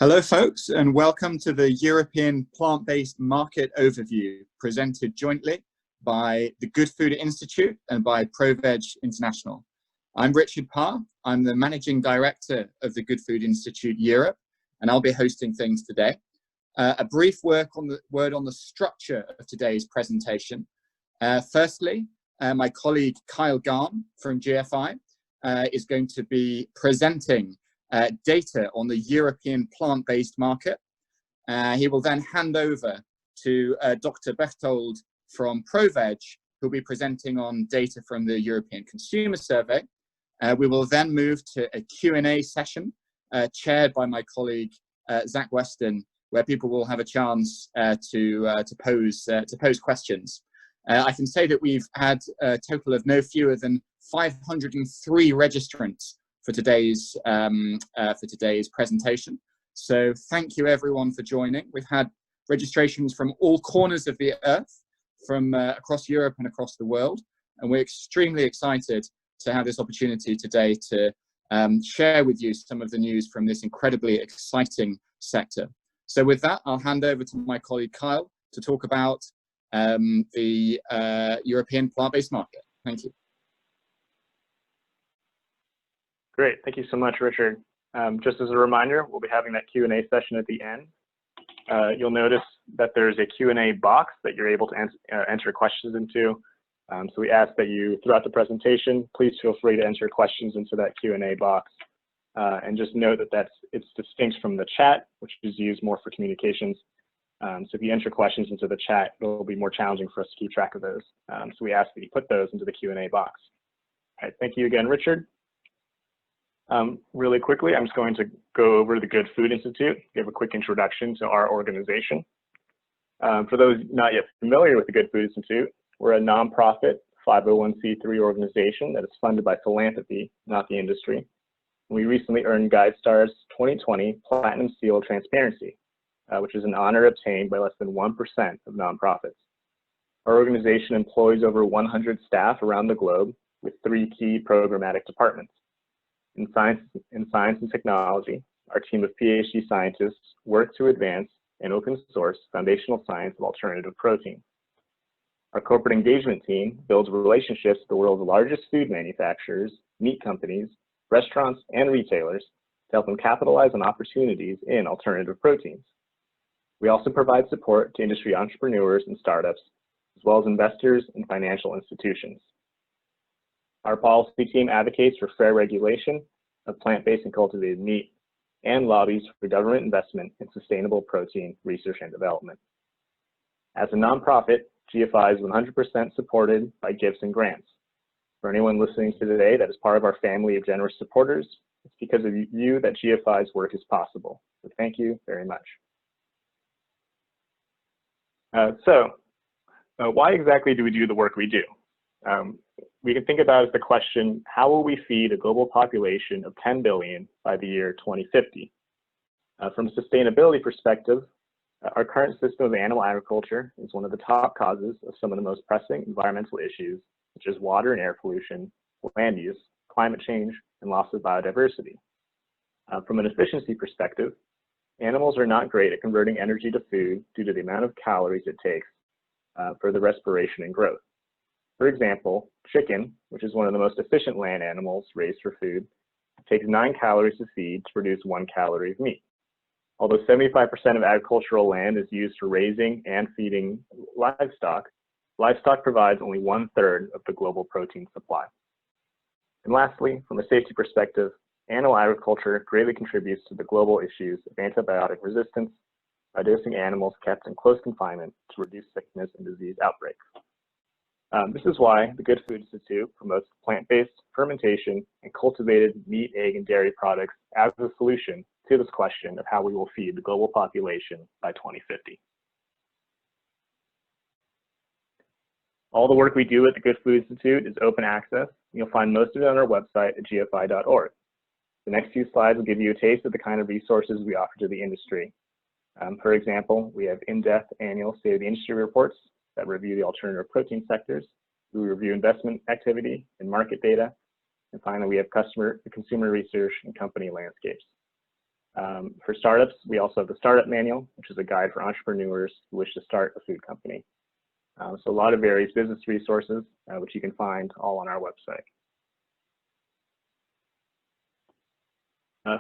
Hello folks, and welcome to the European Plant-Based Market Overview, presented jointly by the Good Food Institute and by ProVeg International. I'm Richard Parr. I'm the Managing Director of the Good Food Institute Europe, and I'll be hosting things today. A brief word on the structure of today's presentation. Firstly, my colleague Kyle Gaan from GFI is going to be presenting data on the European plant-based market. He will then hand over to Dr. Bechtold from ProVeg, who'll be presenting on data from the European Consumer Survey. We will then move to a Q&A session chaired by my colleague Zach Weston, where people will have a chance to pose questions. I can say that we've had a total of no fewer than 503 registrants for today's presentation. So thank you everyone for joining. We've had registrations from all corners of the earth, from across Europe and across the world, and we're extremely excited to have this opportunity today to share with you some of the news from this incredibly exciting sector. So with that, I'll hand over to my colleague Kyle to talk about the European plant-based market. Thank you. Great, thank you so much, Richard. Just as a reminder, we'll be having that Q&A session at the end. You'll notice that there's a Q&A box that you're able to enter questions into. So we ask that you, throughout the presentation, please feel free to enter questions into that Q&A box. And just note that it's distinct from the chat, which is used more for communications. So if you enter questions into the chat, it'll be more challenging for us to keep track of those. So we ask that you put those into the Q&A box. All right, thank you again, Richard. Really quickly, I'm just going to go over the Good Food Institute, give a quick introduction to our organization. For those not yet familiar with the Good Food Institute, we're a nonprofit 501c3 organization that is funded by philanthropy, not the industry. We recently earned GuideStar's 2020 Platinum Seal of Transparency, which is an honor obtained by less than 1% of nonprofits. Our organization employs over 100 staff around the globe with 3 key programmatic departments. In science and technology, our team of PhD scientists work to advance and open source foundational science of alternative protein. Our corporate engagement team builds relationships with the world's largest food manufacturers, meat companies, restaurants, and retailers to help them capitalize on opportunities in alternative proteins. We also provide support to industry entrepreneurs and startups, as well as investors and financial institutions. Our policy team advocates for fair regulation of plant-based and cultivated meat and lobbies for government investment in sustainable protein research and development. As a nonprofit, GFI is 100% supported by gifts and grants. For anyone listening to today that is part of our family of generous supporters, it's because of you that GFI's work is possible. So thank you very much. Why exactly do we do the work we do? We can think about it as the question, how will we feed a global population of 10 billion by the year 2050? From a sustainability perspective, our current system of animal agriculture is one of the top causes of some of the most pressing environmental issues, such as water and air pollution, land use, climate change, and loss of biodiversity. From an efficiency perspective, animals are not great at converting energy to food due to the amount of calories it takes for the respiration and growth. For example, chicken, which is one of the most efficient land animals raised for food, takes 9 calories to feed to produce 1 calorie of meat. Although 75% of agricultural land is used for raising and feeding livestock, livestock provides only 1/3 of the global protein supply. And lastly, from a safety perspective, animal agriculture greatly contributes to the global issues of antibiotic resistance by dosing animals kept in close confinement to reduce sickness and disease outbreaks. This is why the Good Food Institute promotes plant-based fermentation and cultivated meat, egg, and dairy products as a solution to this question of how we will feed the global population by 2050. All the work we do at the Good Food Institute is open access. You'll find most of it on our website at gfi.org. The next few slides will give you a taste of the kind of resources we offer to the industry. For example, we have in-depth annual State of the Industry reports that review the alternative protein sectors. We review investment activity and market data. And finally, we have consumer research and company landscapes. For startups, we also have the Startup Manual, which is a guide for entrepreneurs who wish to start a food company. So a lot of various business resources, which you can find all on our website.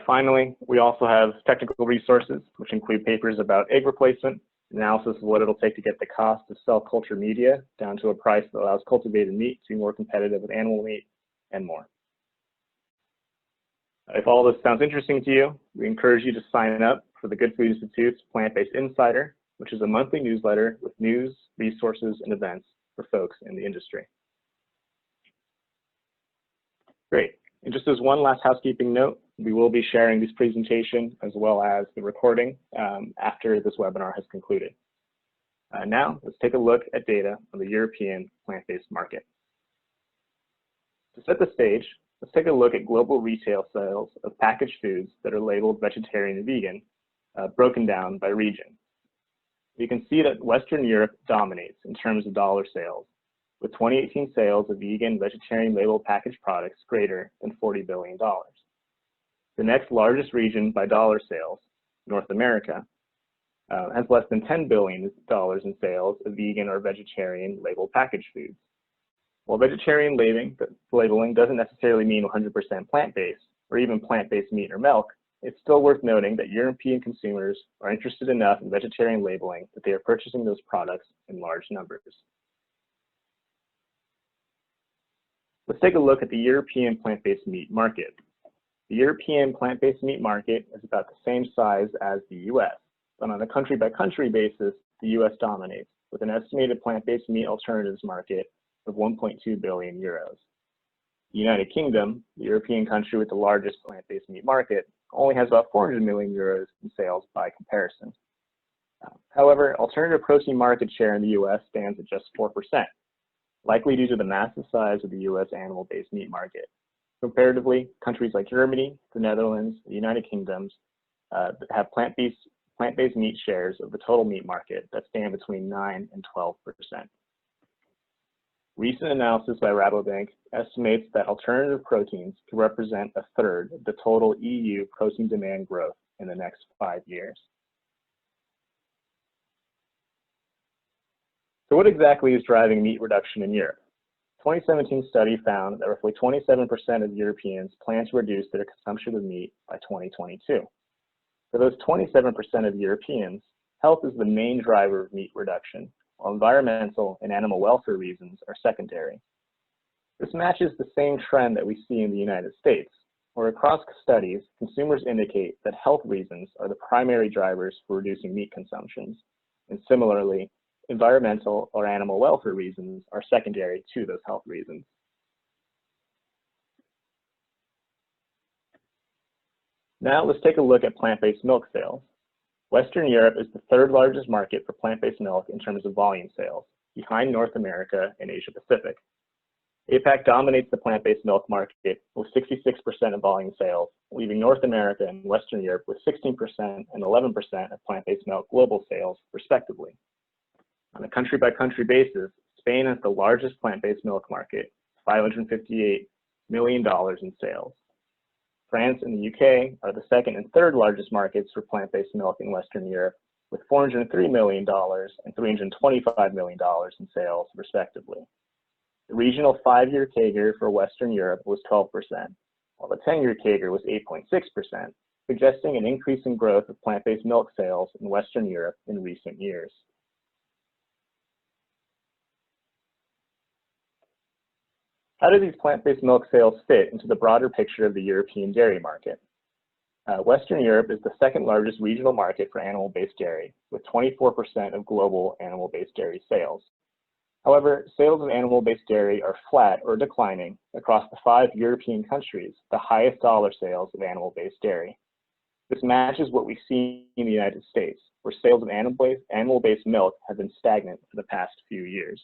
Finally, we also have technical resources, which include papers about egg replacement, analysis of what it'll take to get the cost of cell culture media down to a price that allows cultivated meat to be more competitive with animal meat, and more. If all this sounds interesting to you, we encourage you to sign up for the Good Food Institute's Plant-Based Insider, which is a monthly newsletter with news, resources, and events for folks in the industry. Great. And just as one last housekeeping note, we will be sharing this presentation as well as the recording after this webinar has concluded. Now, let's take a look at data on the European plant-based market. To set the stage, let's take a look at global retail sales of packaged foods that are labeled vegetarian and vegan, broken down by region. You can see that Western Europe dominates in terms of dollar sales, with 2018 sales of vegan, vegetarian labeled packaged products greater than $40 billion. The next largest region by dollar sales, North America, has less than $10 billion in sales of vegan or vegetarian labeled packaged foods. While vegetarian labeling doesn't necessarily mean 100% plant-based, or even plant-based meat or milk, it's still worth noting that European consumers are interested enough in vegetarian labeling that they are purchasing those products in large numbers. Let's take a look at the European plant-based meat market. The European plant-based meat market is about the same size as the US, but on a country-by-country basis, the US dominates, with an estimated plant-based meat alternatives market of 1.2 billion euros. The United Kingdom, the European country with the largest plant-based meat market, only has about 400 million euros in sales by comparison. However, alternative protein market share in the US stands at just 4%, likely due to the massive size of the US animal-based meat market. Comparatively, countries like Germany, the Netherlands, the United Kingdom have plant-based meat shares of the total meat market that stand between 9 and 12%. Recent analysis by Rabobank estimates that alternative proteins can represent a third of the total EU protein demand growth in the next 5 years. So what exactly is driving meat reduction in Europe? A 2017 study found that roughly 27% of Europeans plan to reduce their consumption of meat by 2022. For those 27% of Europeans, health is the main driver of meat reduction, while environmental and animal welfare reasons are secondary. This matches the same trend that we see in the United States, where across studies, consumers indicate that health reasons are the primary drivers for reducing meat consumptions, and similarly, environmental or animal welfare reasons are secondary to those health reasons. Now let's take a look at plant-based milk sales. Western Europe is the third largest market for plant-based milk in terms of volume sales, behind North America and Asia Pacific. APAC dominates the plant-based milk market with 66% of volume sales, leaving North America and Western Europe with 16% and 11% of plant-based milk global sales, respectively. On a country-by-country basis, Spain has the largest plant-based milk market, $558 million in sales. France and the UK are the second and third largest markets for plant-based milk in Western Europe, with $403 million and $325 million in sales, respectively. The regional 5-year CAGR for Western Europe was 12%, while the 10-year CAGR was 8.6%, suggesting an increasing growth of plant-based milk sales in Western Europe in recent years. How do these plant-based milk sales fit into the broader picture of the European dairy market? Western Europe is the second largest regional market for animal-based dairy, with 24% of global animal-based dairy sales. However, sales of animal-based dairy are flat or declining across the 5 European countries, the highest dollar sales of animal-based dairy. This matches what we see in the United States, where sales of animal-based milk have been stagnant for the past few years.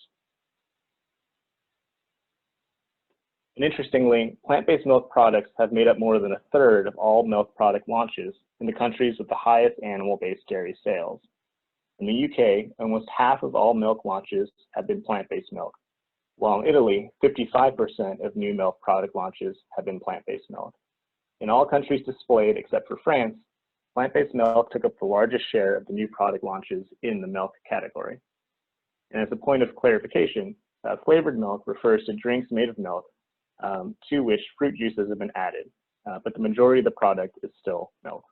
And interestingly, plant-based milk products have made up more than a third of all milk product launches in the countries with the highest animal-based dairy sales. In the UK, almost half of all milk launches have been plant-based milk, while in Italy, 55% of new milk product launches have been plant-based milk. In all countries displayed except for France, plant-based milk took up the largest share of the new product launches in the milk category. And as a point of clarification, flavored milk refers to drinks made of milk to which fruit juices have been added, but the majority of the product is still milk.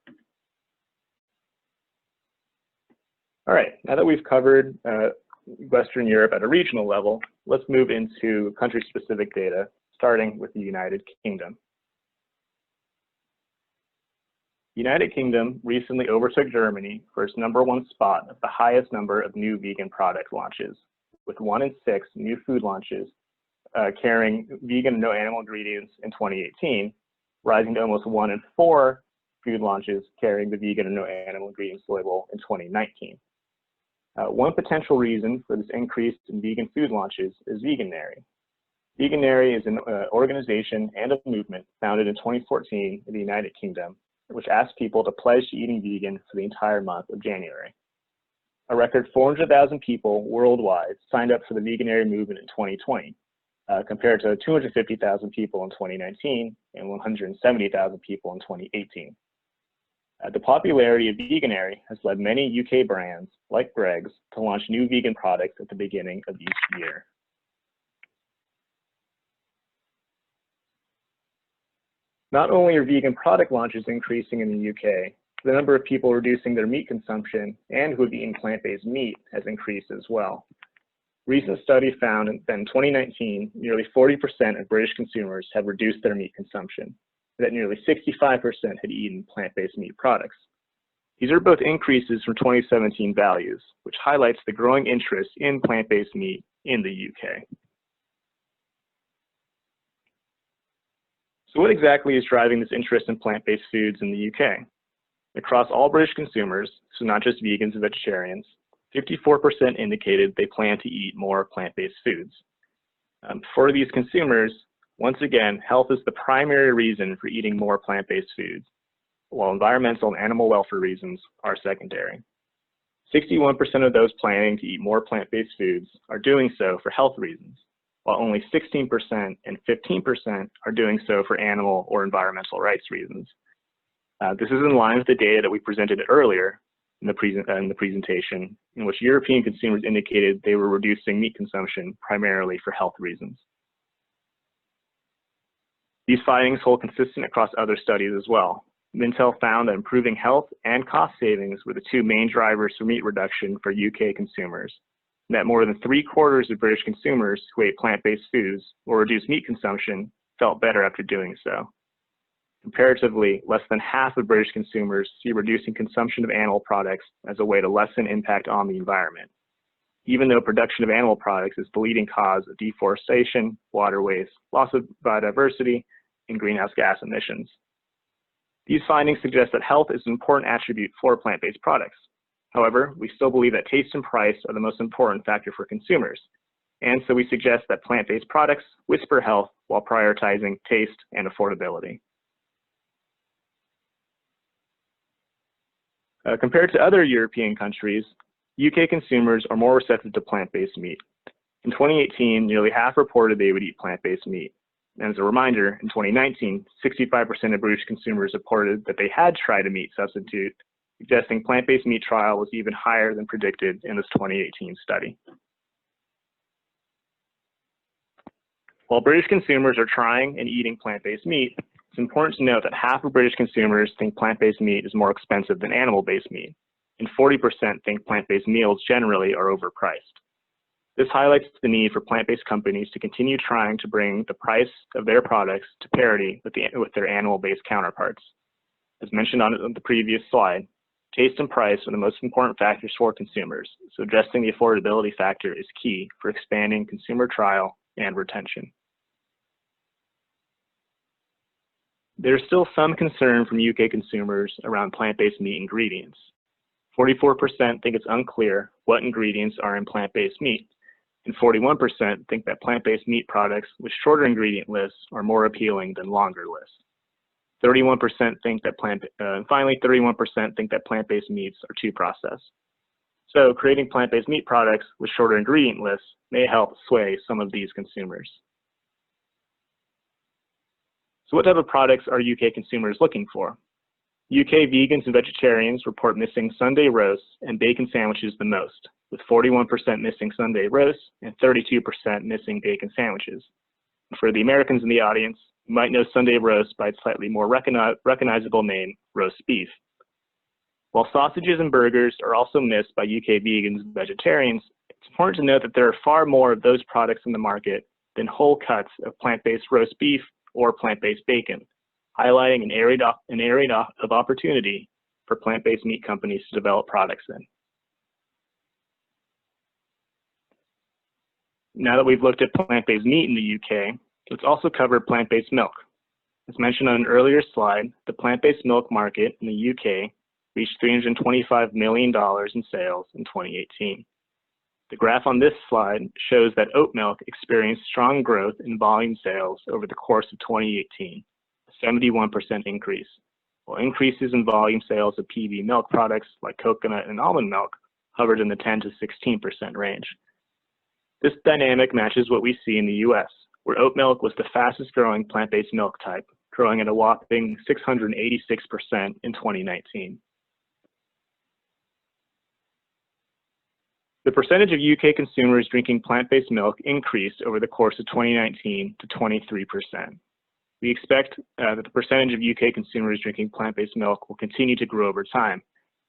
All right, now that we've covered Western Europe at a regional level, let's move into country-specific data, starting with the United Kingdom. The United Kingdom recently overtook Germany for its #1 spot of the highest number of new vegan product launches, with 1 in 6 new food launches carrying vegan no animal ingredients in 2018, rising to almost 1 in 4 food launches carrying the vegan and no animal ingredients label in 2019. One potential reason for this increase in vegan food launches is Veganary. Veganary is an organization and a movement founded in 2014 in the United Kingdom, which asks people to pledge to eating vegan for the entire month of January. A record 400,000 people worldwide signed up for the Veganary movement in 2020, compared to 250,000 people in 2019 and 170,000 people in 2018. The popularity of Veganary has led many UK brands, like Greggs, to launch new vegan products at the beginning of each year. Not only are vegan product launches increasing in the UK, the number of people reducing their meat consumption and who have eaten plant-based meat has increased as well. Recent study found that in 2019, nearly 40% of British consumers had reduced their meat consumption, that nearly 65% had eaten plant-based meat products. These are both increases from 2017 values, which highlights the growing interest in plant-based meat in the UK. So what exactly is driving this interest in plant-based foods in the UK? Across all British consumers, so not just vegans and vegetarians, 54% indicated they plan to eat more plant-based foods. For these consumers, once again, health is the primary reason for eating more plant-based foods, while environmental and animal welfare reasons are secondary. 61% of those planning to eat more plant-based foods are doing so for health reasons, while only 16% and 15% are doing so for animal or environmental rights reasons. This is in line with the data that we presented earlier in the presentation, in which European consumers indicated they were reducing meat consumption primarily for health reasons. These findings hold consistent across other studies as well. Mintel found that improving health and cost savings were the 2 main drivers for meat reduction for UK consumers, and that more than 3/4 of British consumers who ate plant-based foods or reduced meat consumption felt better after doing so. Comparatively, less than half of British consumers see reducing consumption of animal products as a way to lessen impact on the environment, even though production of animal products is the leading cause of deforestation, water waste, loss of biodiversity, and greenhouse gas emissions. These findings suggest that health is an important attribute for plant-based products. However, we still believe that taste and price are the most important factor for consumers, and so we suggest that plant-based products whisper health while prioritizing taste and affordability. Compared to other European countries, UK consumers are more receptive to plant-based meat. In 2018, nearly half reported they would eat plant-based meat. And as a reminder, in 2019, 65% of British consumers reported that they had tried a meat substitute, suggesting plant-based meat trial was even higher than predicted in this 2018 study. While British consumers are trying and eating plant-based meat, it's important to note that half of British consumers think plant-based meat is more expensive than animal-based meat, and 40% think plant-based meals generally are overpriced. This highlights the need for plant-based companies to continue trying to bring the price of their products to parity with their animal-based counterparts. As mentioned on the previous slide, taste and price are the most important factors for consumers, so addressing the affordability factor is key for expanding consumer trial and retention. There's still some concern from UK consumers around plant-based meat ingredients. 44% think it's unclear what ingredients are in plant-based meat, and 41% think that plant-based meat products with shorter ingredient lists are more appealing than longer lists. 31% think that finally 31% think that plant-based meats are too processed. So creating plant-based meat products with shorter ingredient lists may help sway some of these consumers. So what type of products are UK consumers looking for? UK vegans and vegetarians report missing Sunday roasts and bacon sandwiches the most, with 41% missing Sunday roasts and 32% missing bacon sandwiches. For the Americans in the audience, you might know Sunday roast by its slightly more recognizable name, roast beef. While sausages and burgers are also missed by UK vegans and vegetarians, it's important to note that there are far more of those products in the market than whole cuts of plant-based roast beef or plant-based bacon, highlighting an area of opportunity for plant-based meat companies to develop products in. Now that we've looked at plant-based meat in the UK, let's also cover plant-based milk. As mentioned on an earlier slide, the plant-based milk market in the UK reached $325 million in sales in 2018. The graph on this slide shows that oat milk experienced strong growth in volume sales over the course of 2018, a 71% increase, while increases in volume sales of PB milk products like coconut and almond milk hovered in the 10 to 16% range. This dynamic matches what we see in the US, where oat milk was the fastest growing plant-based milk type, growing at a whopping 686% in 2019. The percentage of UK consumers drinking plant-based milk increased over the course of 2019 to 23%. We expect that the percentage of UK consumers drinking plant-based milk will continue to grow over time,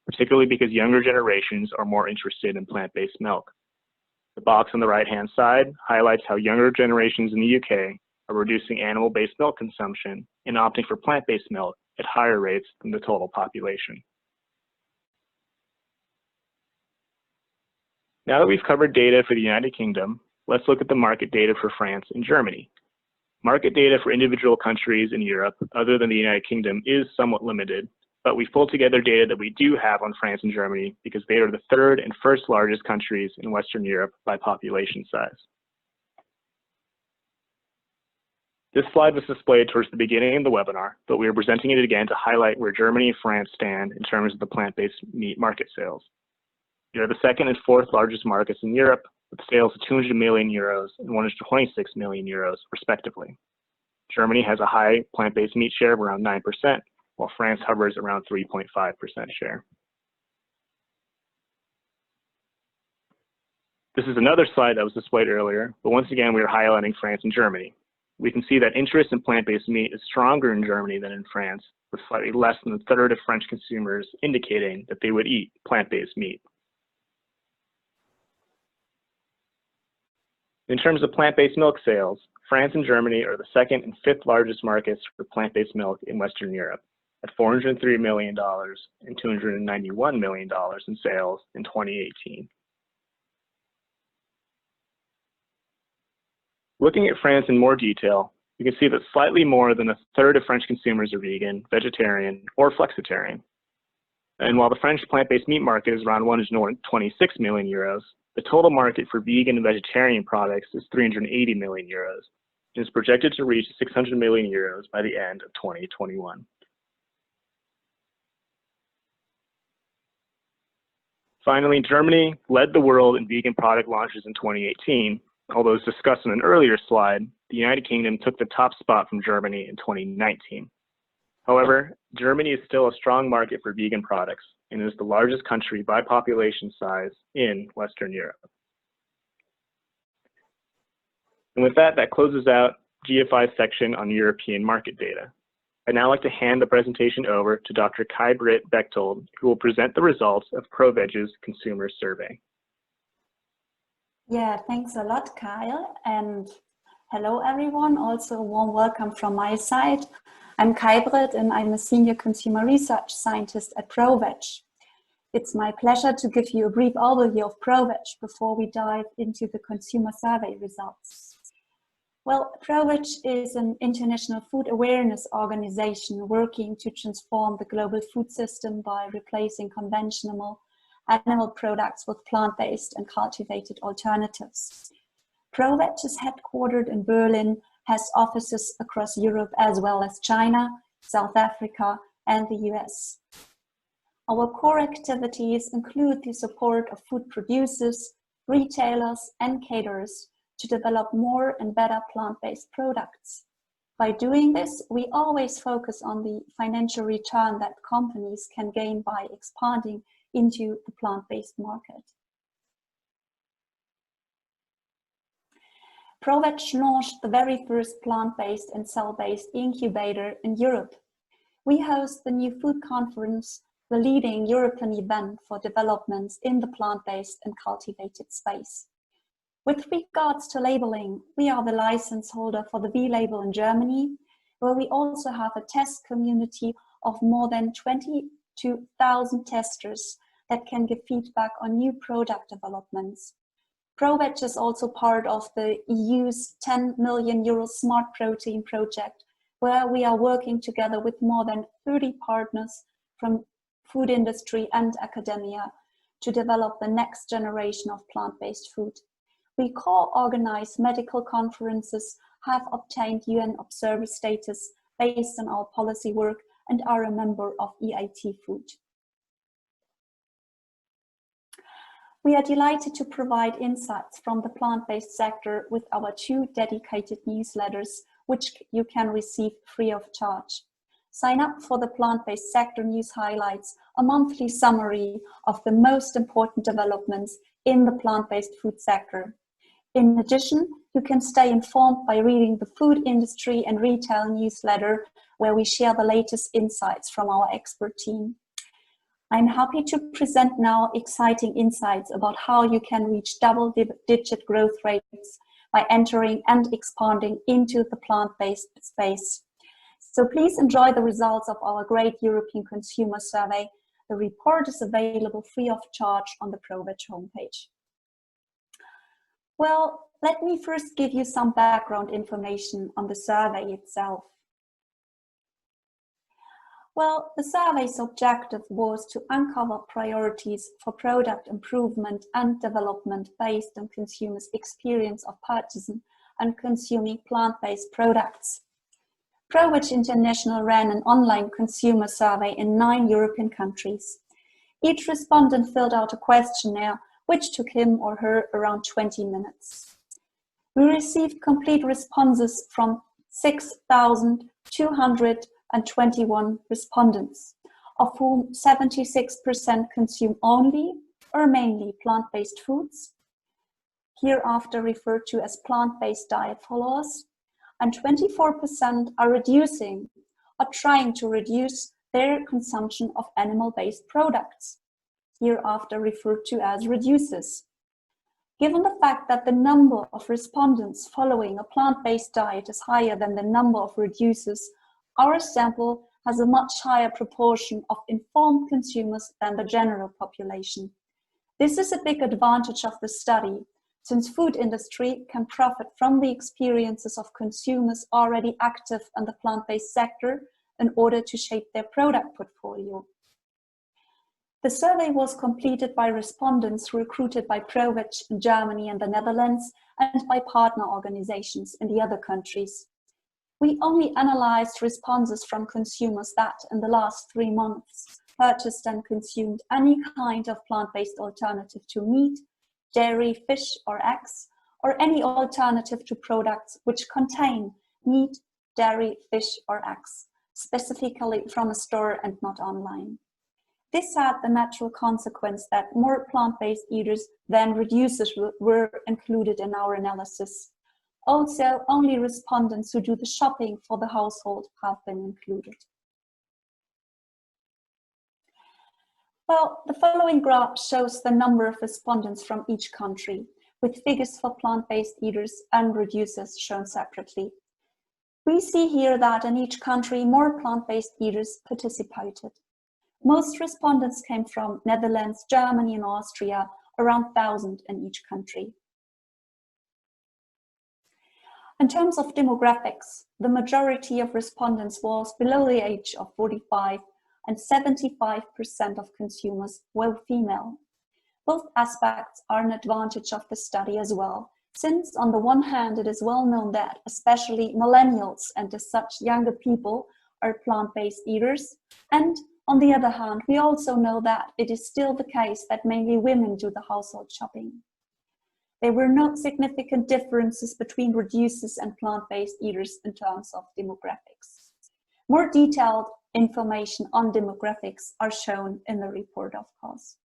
particularly because younger generations are more interested in plant-based milk. The box on the right-hand side highlights how younger generations in the UK are reducing animal-based milk consumption and opting for plant-based milk at higher rates than the total population. Now that we've covered data for the United Kingdom, let's look at the market data for France and Germany. Market data for individual countries in Europe, other than the United Kingdom, is somewhat limited, but we've pulled together data that we do have on France and Germany because they are the third and first largest countries in Western Europe by population size. This slide was displayed towards the beginning of the webinar, but we are presenting it again to highlight where Germany and France stand in terms of the plant-based meat market sales. They are the second and fourth largest markets in Europe, with sales of 200 million euros and 126 million euros, respectively. Germany has a high plant-based meat share of around 9%, while France hovers around 3.5% share. This is another slide that was displayed earlier, but once again, we are highlighting France and Germany. We can see that interest in plant-based meat is stronger in Germany than in France, with slightly less than a third of French consumers indicating that they would eat plant-based meat. In terms of plant-based milk sales, France and Germany are the second and fifth largest markets for plant-based milk in Western Europe, at $403 million and $291 million in sales in 2018. Looking at France in more detail, you can see that slightly more than a third of French consumers are vegan, vegetarian, or flexitarian. And while the French plant-based meat market is around 126 million euros, the total market for vegan and vegetarian products is 380 million euros, and is projected to reach 600 million euros by the end of 2021. Finally, Germany led the world in vegan product launches in 2018, although as discussed in an earlier slide, the United Kingdom took the top spot from Germany in 2019. However, Germany is still a strong market for vegan products and is the largest country by population size in Western Europe. And with that, that closes out GFI's section on European market data. I'd now like to hand the presentation over to Dr. Kai-Brit Bechtold, who will present the results of ProVeg's consumer survey. Yeah, thanks a lot, Kyle. And hello, everyone. Also, a warm welcome from my side. I'm Kai-Brit, and I'm a senior consumer research scientist at ProVeg. It's my pleasure to give you a brief overview of ProVeg before we dive into the consumer survey results. Well, ProVeg is an international food awareness organization working to transform the global food system by replacing conventional animal products with plant-based and cultivated alternatives. ProVeg is headquartered in Berlin, has offices across Europe as well as China, South Africa, and the US. Our core activities include the support of food producers, retailers, and caterers to develop more and better plant-based products. By doing this, we always focus on the financial return that companies can gain by expanding into the plant-based market. ProVeg launched the very first plant-based and cell-based incubator in Europe. We host the New Food Conference, the leading European event for developments in the plant-based and cultivated space. With regards to labeling, we are the license holder for the V label in Germany, where we also have a test community of more than 22,000 testers that can give feedback on new product developments. ProVeg is also part of the EU's 10 million euro Smart Protein project, where we are working together with more than 30 partners from food industry and academia to develop the next generation of plant-based food. We co-organize medical conferences, have obtained UN observer status based on our policy work, and are a member of EIT Food. We are delighted to provide insights from the plant-based sector with our 2 dedicated newsletters, which you can receive free of charge. Sign up for the Plant-Based Sector News Highlights, a monthly summary of the most important developments in the plant-based food sector. In addition, you can stay informed by reading the food industry and retail newsletter, where we share the latest insights from our expert team. I'm happy to present now exciting insights about how you can reach double-digit growth rates by entering and expanding into the plant-based space. So please enjoy the results of our great European consumer survey. The report is available free of charge on the ProVeg homepage. Well, let me first give you some background information on the survey itself. Well, the survey's objective was to uncover priorities for product improvement and development based on consumers' experience of purchasing and consuming plant-based products. ProVeg International ran an online consumer survey in 9 European countries. Each respondent filled out a questionnaire which took him or her around 20 minutes. We received complete responses from 6,221 respondents, of whom 76% consume only or mainly plant-based foods, hereafter referred to as plant-based diet followers, and 24% are reducing or trying to reduce their consumption of animal-based products, hereafter referred to as reducers. Given the fact that the number of respondents following a plant-based diet is higher than the number of reducers, our sample has a much higher proportion of informed consumers than the general population. This is a big advantage of the study, since food industry can profit from the experiences of consumers already active in the plant-based sector in order to shape their product portfolio. The survey was completed by respondents recruited by ProVeg in Germany and the Netherlands and by partner organizations in the other countries. We only analyzed responses from consumers that in the last 3 months purchased and consumed any kind of plant-based alternative to meat, dairy, fish or eggs, or any alternative to products which contain meat, dairy, fish or eggs, specifically from a store and not online. This had the natural consequence that more plant-based eaters than reducers were included in our analysis. Also, only respondents who do the shopping for the household have been included. Well, the following graph shows the number of respondents from each country, with figures for plant-based eaters and reducers shown separately. We see here that in each country, more plant-based eaters participated. Most respondents came from Netherlands, Germany, and Austria, around 1,000 in each country. In terms of demographics, the majority of respondents was below the age of 45, and 75% of consumers were female. Both aspects are an advantage of the study as well, since on the one hand it is well known that especially millennials and as such younger people are plant-based eaters, and on the other hand we also know that it is still the case that mainly women do the household shopping. There were no significant differences between reducers and plant-based eaters in terms of demographics. More detailed information on demographics are shown in the report, of course.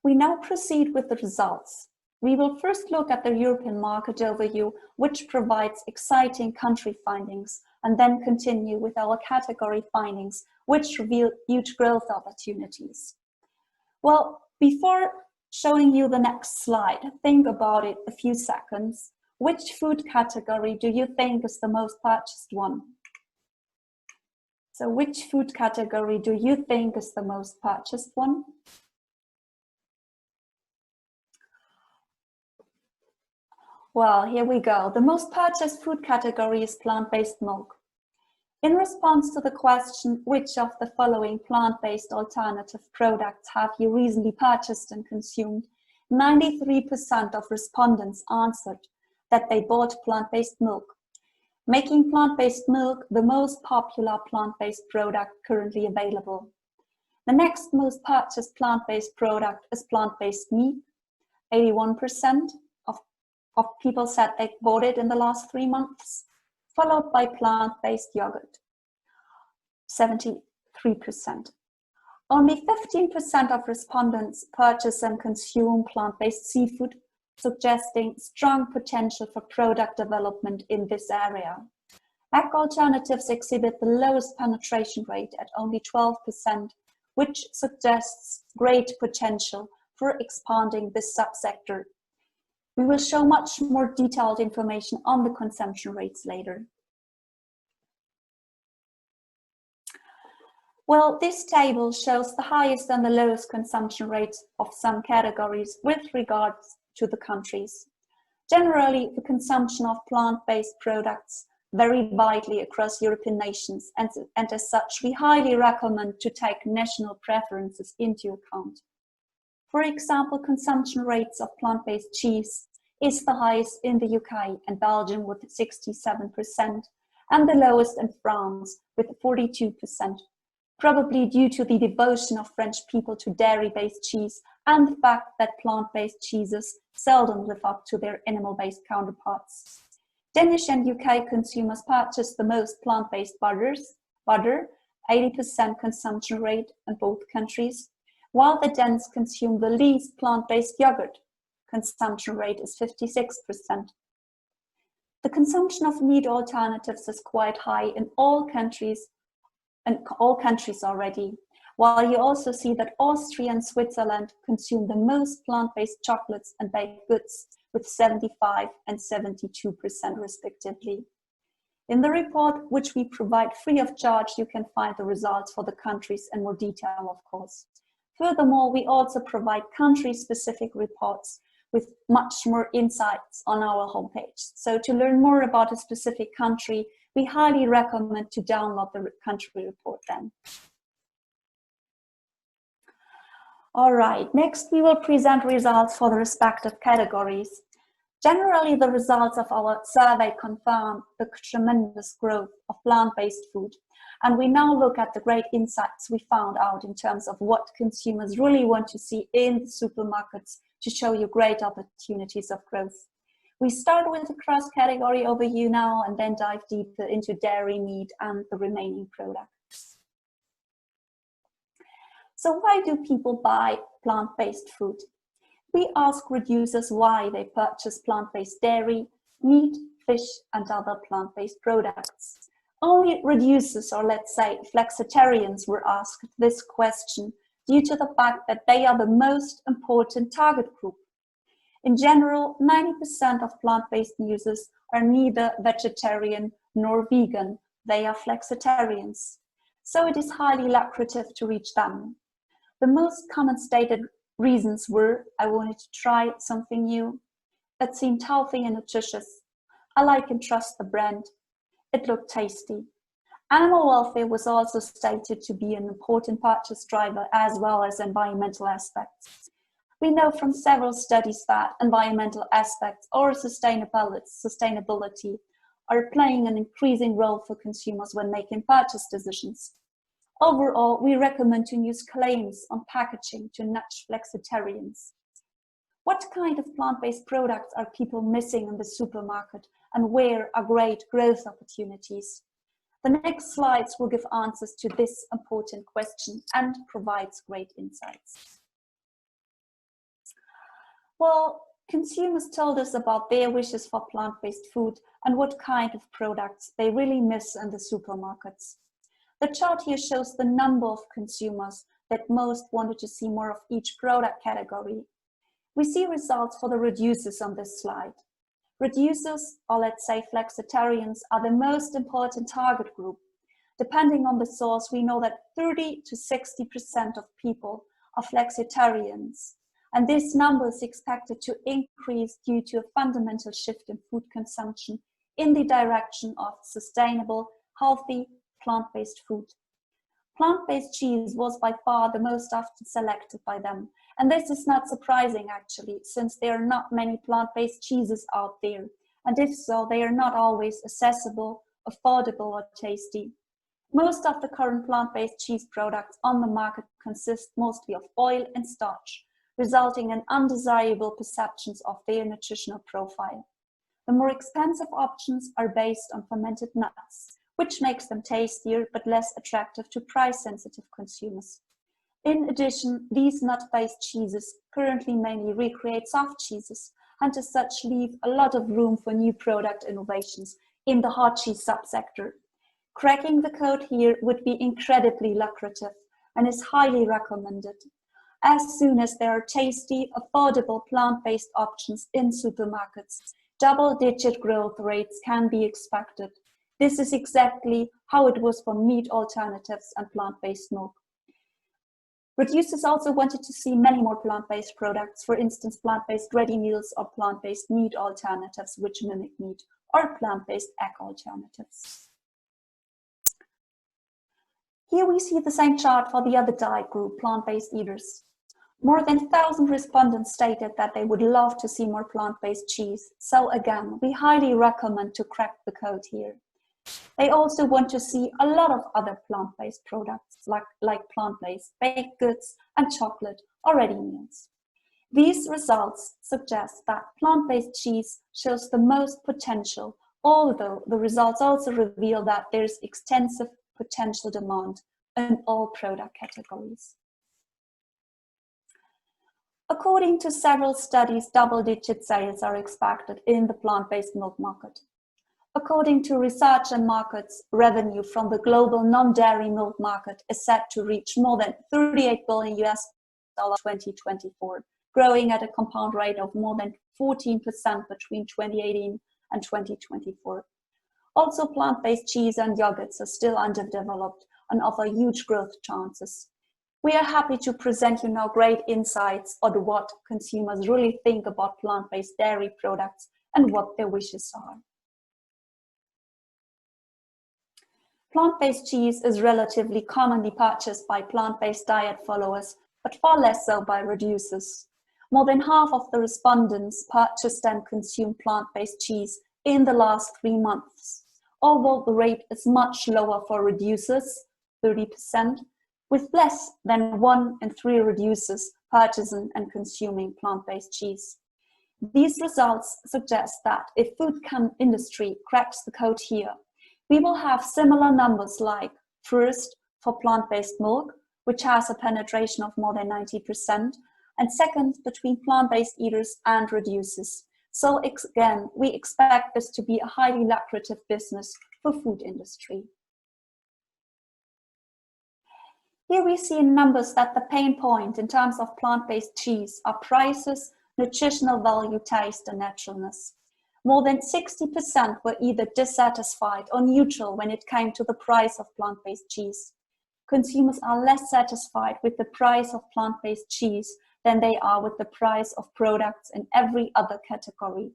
We now proceed with the results. We will first look at the European market overview, which provides exciting country findings, and then continue with our category findings, which reveal huge growth opportunities. Well, before showing you the next slide, think about it a few seconds. Which food category do you think is the most purchased one? So which food category do you think is the most purchased one? Well, here we go. The most purchased food category is plant-based milk. In response to the question, which of the following plant-based alternative products have you recently purchased and consumed, 93% of respondents answered that they bought plant-based milk, making plant-based milk the most popular plant-based product currently available. The next most purchased plant-based product is plant-based meat. 81% of people said they bought it in the last 3 months, followed by plant-based yogurt, 73%. Only 15% of respondents purchase and consume plant-based seafood, suggesting strong potential for product development in this area. Egg alternatives exhibit the lowest penetration rate at only 12%, which suggests great potential for expanding this subsector. We will show much more detailed information on the consumption rates later. Well, this table shows the highest and the lowest consumption rates of some categories with regards to the countries. Generally, the consumption of plant-based products vary widely across European nations, and as such, we highly recommend to take national preferences into account. For example, consumption rates of plant-based cheese is the highest in the UK and Belgium with 67%, and the lowest in France with 42%, probably due to the devotion of French people to dairy-based cheese and the fact that plant-based cheeses seldom live up to their animal-based counterparts. Danish and UK consumers purchase the most plant-based butter, 80% consumption rate in both countries, while the Danes consume the least plant-based yogurt. Consumption rate is 56%. The consumption of meat alternatives is quite high in all countries already, while you also see that Austria and Switzerland consume the most plant-based chocolates and baked goods with 75 and 72% respectively. In the report, which we provide free of charge, you can find the results for the countries in more detail, of course. Furthermore, we also provide country-specific reports with much more insights on our homepage. So to learn more about a specific country, we highly recommend to download the country report then. All right, next we will present results for the respective categories. Generally, the results of our survey confirm the tremendous growth of plant-based food. And we now look at the great insights we found out in terms of what consumers really want to see in the supermarkets to show you great opportunities of growth. We start with a cross-category overview now and then dive deeper into dairy, meat, and the remaining products. So why do people buy plant-based food? We ask reducers why they purchase plant-based dairy, meat, fish, and other plant-based products. Only reducers, or let's say flexitarians, were asked this question due to the fact that they are the most important target group. In general, 90% of plant-based users are neither vegetarian nor vegan. They are flexitarians. So it is highly lucrative to reach them. The most common stated reasons were, I wanted to try something new. It seemed healthy and nutritious. I like and trust the brand. It looked tasty. Animal welfare was also stated to be an important purchase driver, as well as environmental aspects. We know from several studies that environmental aspects or sustainability are playing an increasing role for consumers when making purchase decisions. Overall, we recommend to use claims on packaging to nudge flexitarians. What kind of plant-based products are people missing in the supermarket, and where are great growth opportunities? The next slides will give answers to this important question and provides great insights. Well, consumers told us about their wishes for plant-based food and what kind of products they really miss in the supermarkets. The chart here shows the number of consumers that most wanted to see more of each product category. We see results for the reducers on this slide. Reducers, or let's say flexitarians, are the most important target group. Depending on the source, we know that 30 to 60% of people are flexitarians. And this number is expected to increase due to a fundamental shift in food consumption in the direction of sustainable, healthy, plant-based food. Plant-based cheese was by far the most often selected by them. And this is not surprising actually, since there are not many plant-based cheeses out there. And if so, they are not always accessible, affordable, or tasty. Most of the current plant-based cheese products on the market consist mostly of oil and starch, resulting in undesirable perceptions of their nutritional profile. The more expensive options are based on fermented nuts, which makes them tastier but less attractive to price-sensitive consumers. In addition, these nut-based cheeses currently mainly recreate soft cheeses, and as such leave a lot of room for new product innovations in the hard cheese subsector. Cracking the code here would be incredibly lucrative and is highly recommended. As soon as there are tasty, affordable plant-based options in supermarkets, double-digit growth rates can be expected. This is exactly how it was for meat alternatives and plant-based milk. Reducers also wanted to see many more plant-based products, for instance, plant-based ready meals or plant-based meat alternatives which mimic meat, or plant-based egg alternatives. Here we see the same chart for the other diet group, plant-based eaters. More than 1,000 respondents stated that they would love to see more plant-based cheese. So again, we highly recommend to crack the code here. They also want to see a lot of other plant-based products like plant-based baked goods and chocolate or ready meals. These results suggest that plant-based cheese shows the most potential, although the results also reveal that there's extensive potential demand in all product categories. According to several studies, double-digit sales are expected in the plant-based milk market. According to Research and Markets, revenue from the global non-dairy milk market is set to reach more than $38 billion in 2024, growing at a compound rate of more than 14% between 2018 and 2024. Also, plant-based cheese and yogurts are still underdeveloped and offer huge growth chances. We are happy to present you now great insights on what consumers really think about plant-based dairy products and what their wishes are. Plant-based cheese is relatively commonly purchased by plant-based diet followers, but far less so by reducers. More than half of the respondents purchased and consumed plant-based cheese in the last 3 months, although the rate is much lower for reducers, 30%, with less than 1 in 3 reducers purchasing and consuming plant-based cheese. These results suggest that if food industry cracks the code here, we will have similar numbers like, first, for plant-based milk, which has a penetration of more than 90%, and second, between plant-based eaters and reducers. So again, we expect this to be a highly lucrative business for food industry. Here we see in numbers that the pain point in terms of plant-based cheese are prices, nutritional value, taste, and naturalness. More than 60% were either dissatisfied or neutral when it came to the price of plant-based cheese. Consumers are less satisfied with the price of plant-based cheese than they are with the price of products in every other category.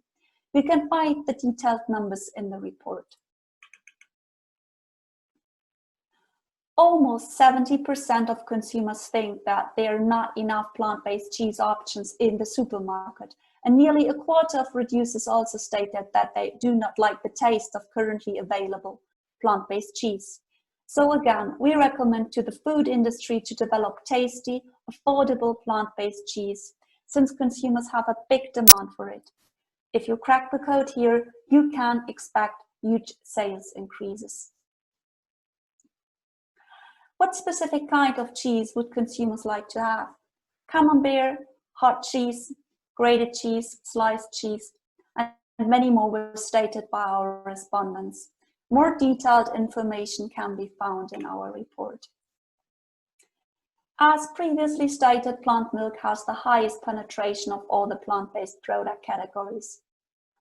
You can find the detailed numbers in the report. Almost 70% of consumers think that there are not enough plant-based cheese options in the supermarket, and nearly a quarter of reducers also stated that they do not like the taste of currently available plant-based cheese. So again, we recommend to the food industry to develop tasty, affordable plant-based cheese, since consumers have a big demand for it. If you crack the code here, you can expect huge sales increases. What specific kind of cheese would consumers like to have? Camembert, hot cheese, grated cheese, sliced cheese, and many more were stated by our respondents. More detailed information can be found in our report. As previously stated, plant milk has the highest penetration of all the plant-based product categories.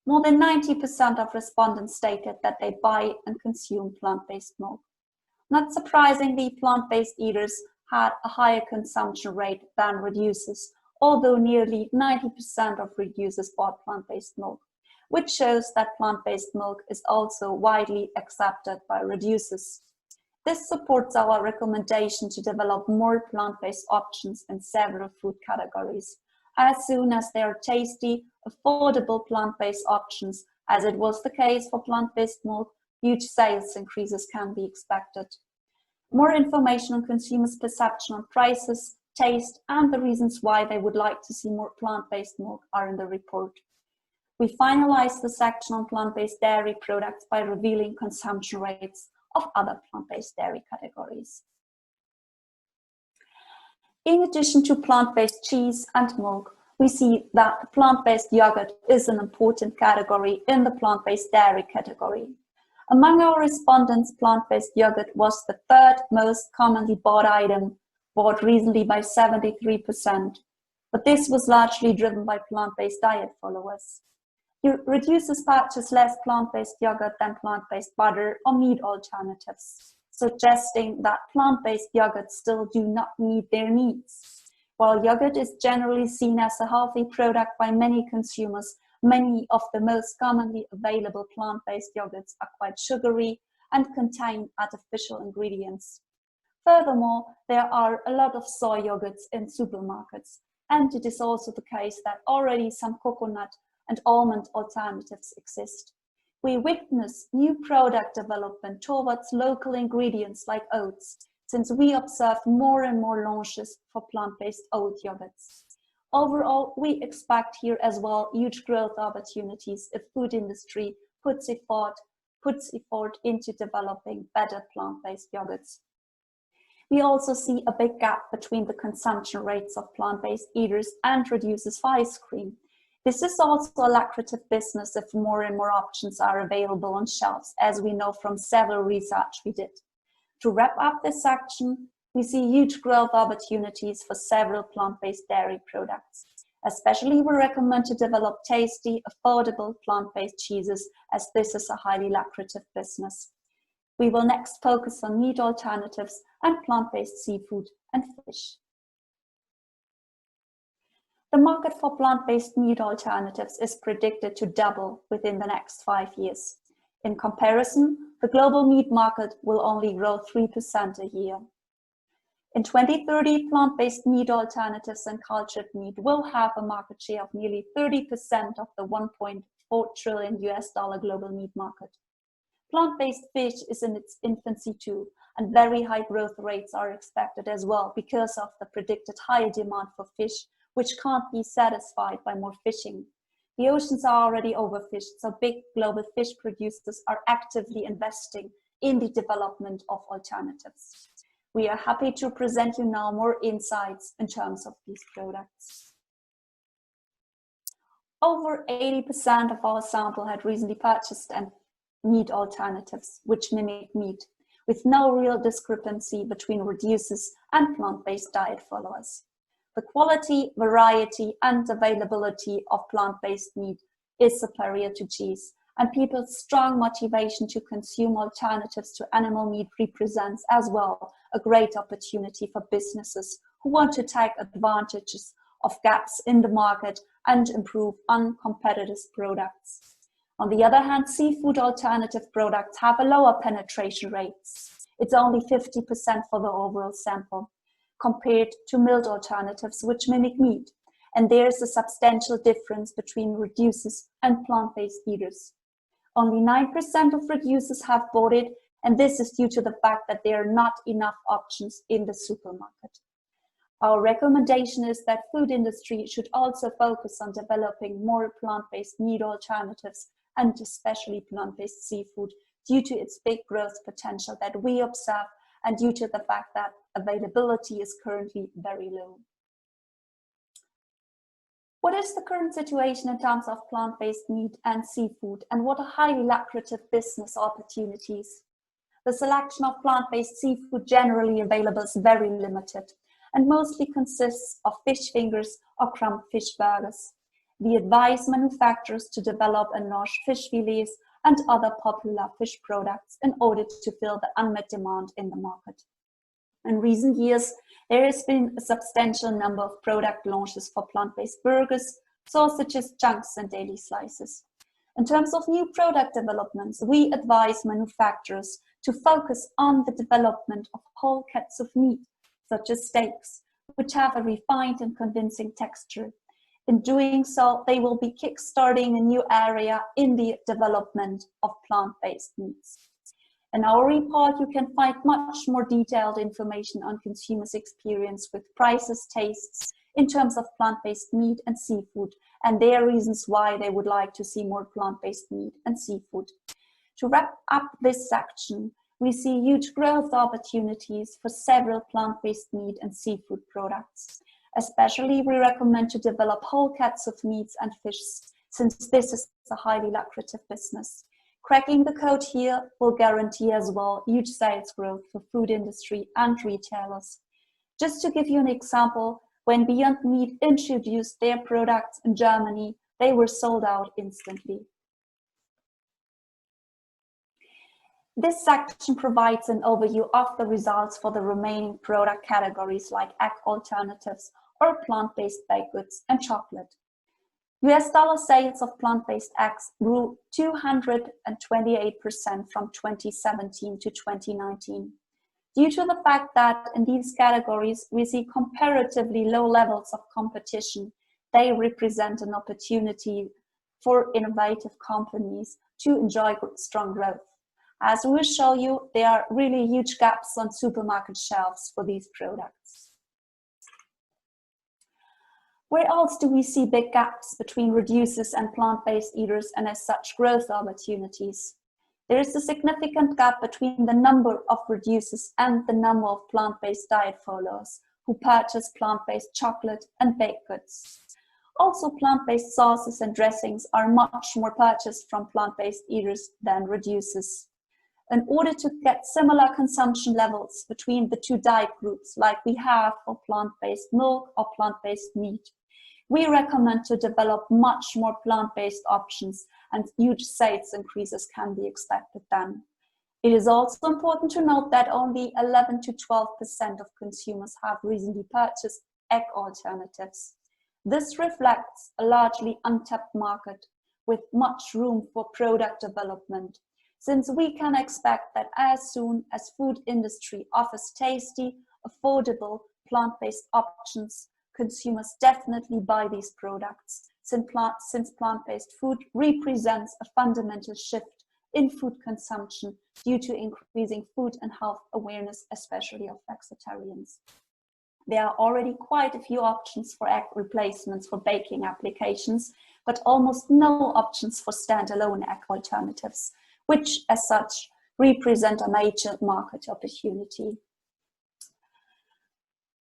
More than 90% of respondents stated that they buy and consume plant-based milk. Not surprisingly, plant-based eaters had a higher consumption rate than reducers, although nearly 90% of reducers bought plant-based milk, which shows that plant-based milk is also widely accepted by reducers. This supports our recommendation to develop more plant-based options in several food categories, as soon as they are tasty, affordable plant-based options, as it was the case for plant-based milk. Huge sales increases can be expected. More information on consumers' perception on prices, taste, and the reasons why they would like to see more plant-based milk are in the report. We finalized the section on plant-based dairy products by revealing consumption rates of other plant-based dairy categories. In addition to plant-based cheese and milk, we see that plant-based yogurt is an important category in the plant-based dairy category. Among our respondents, plant-based yogurt was the third most commonly bought item, bought recently by 73%, but this was largely driven by plant-based diet followers. Reducers purchase less plant-based yogurt than plant-based butter or meat alternatives, suggesting that plant-based yogurts still do not meet their needs. While yogurt is generally seen as a healthy product by many consumers, many of the most commonly available plant-based yogurts are quite sugary and contain artificial ingredients. Furthermore, there are a lot of soy yogurts in supermarkets, and it is also the case that already some coconut and almond alternatives exist. We witness new product development towards local ingredients like oats, since we observe more and more launches for plant-based oat yogurts. Overall, we expect here as well huge growth opportunities if food industry puts effort into developing better plant-based yogurts. We also see a big gap between the consumption rates of plant-based eaters and reducers for ice cream. This is also a lucrative business if more and more options are available on shelves, as we know from several research we did. To wrap up this section, we see huge growth opportunities for several plant-based dairy products. Especially, we recommend to develop tasty, affordable plant-based cheeses, as this is a highly lucrative business. We will next focus on meat alternatives and plant-based seafood and fish. The market for plant-based meat alternatives is predicted to double within the next 5 years. In comparison, the global meat market will only grow 3% a year. In 2030, plant-based meat alternatives and cultured meat will have a market share of nearly 30% of the $1.4 trillion global meat market. Plant-based fish is in its infancy too, and very high growth rates are expected as well because of the predicted higher demand for fish, which can't be satisfied by more fishing. The oceans are already overfished, so big global fish producers are actively investing in the development of alternatives. We are happy to present you now more insights in terms of these products. Over 80% of our sample had recently purchased meat alternatives, which mimic meat, with no real discrepancy between reducers and plant-based diet followers. The quality, variety, and availability of plant-based meat is superior to cheese, and people's strong motivation to consume alternatives to animal meat represents as well a great opportunity for businesses who want to take advantages of gaps in the market and improve uncompetitive products. On the other hand, seafood alternative products have a lower penetration rates. It's only 50% for the overall sample, compared to milled alternatives which mimic meat. And there's a substantial difference between reducers and plant-based eaters. Only 9% of reducers have bought it, and this is due to the fact that there are not enough options in the supermarket. Our recommendation is that food industry should also focus on developing more plant-based meat alternatives and especially plant-based seafood due to its big growth potential that we observe and due to the fact that availability is currently very low. What is the current situation in terms of plant-based meat and seafood, and what are highly lucrative business opportunities? The selection of plant-based seafood generally available is very limited and mostly consists of fish fingers or crumb fish burgers. We advise manufacturers to develop and launch fish fillets and other popular fish products in order to fill the unmet demand in the market. In recent years, there has been a substantial number of product launches for plant-based burgers, sausages, chunks, and daily slices. In terms of new product developments, we advise manufacturers to focus on the development of whole cuts of meat, such as steaks, which have a refined and convincing texture. In doing so, they will be kickstarting a new area in the development of plant-based meats. In our report, you can find much more detailed information on consumers' experience with prices, tastes, in terms of plant-based meat and seafood, and their reasons why they would like to see more plant-based meat and seafood. To wrap up this section, we see huge growth opportunities for several plant-based meat and seafood products. Especially, we recommend to develop whole cuts of meats and fish, since this is a highly lucrative business. Cracking the code here will guarantee as well huge sales growth for food industry and retailers. Just to give you an example, when Beyond Meat introduced their products in Germany, they were sold out instantly. This section provides an overview of the results for the remaining product categories like egg alternatives or plant-based baked goods and chocolate. US dollar sales of plant-based eggs grew 228% from 2017 to 2019. Due to the fact that in these categories we see comparatively low levels of competition, they represent an opportunity for innovative companies to enjoy strong growth. As we will show you, there are really huge gaps on supermarket shelves for these products. Where else do we see big gaps between reducers and plant-based eaters and as such growth opportunities? There is a significant gap between the number of reducers and the number of plant-based diet followers who purchase plant-based chocolate and baked goods. Also, plant-based sauces and dressings are much more purchased from plant-based eaters than reducers. In order to get similar consumption levels between the two diet groups like we have for plant-based milk or plant-based meat, we recommend to develop much more plant-based options, and huge sales increases can be expected then. It is also important to note that only 11 to 12% of consumers have recently purchased egg alternatives. This reflects a largely untapped market with much room for product development, since we can expect that as soon as food industry offers tasty, affordable, plant-based options, consumers definitely buy these products, since plant-based food represents a fundamental shift in food consumption due to increasing food and health awareness, especially of vegetarians. There are already quite a few options for egg replacements for baking applications, but almost no options for standalone egg alternatives, which as such represent a major market opportunity.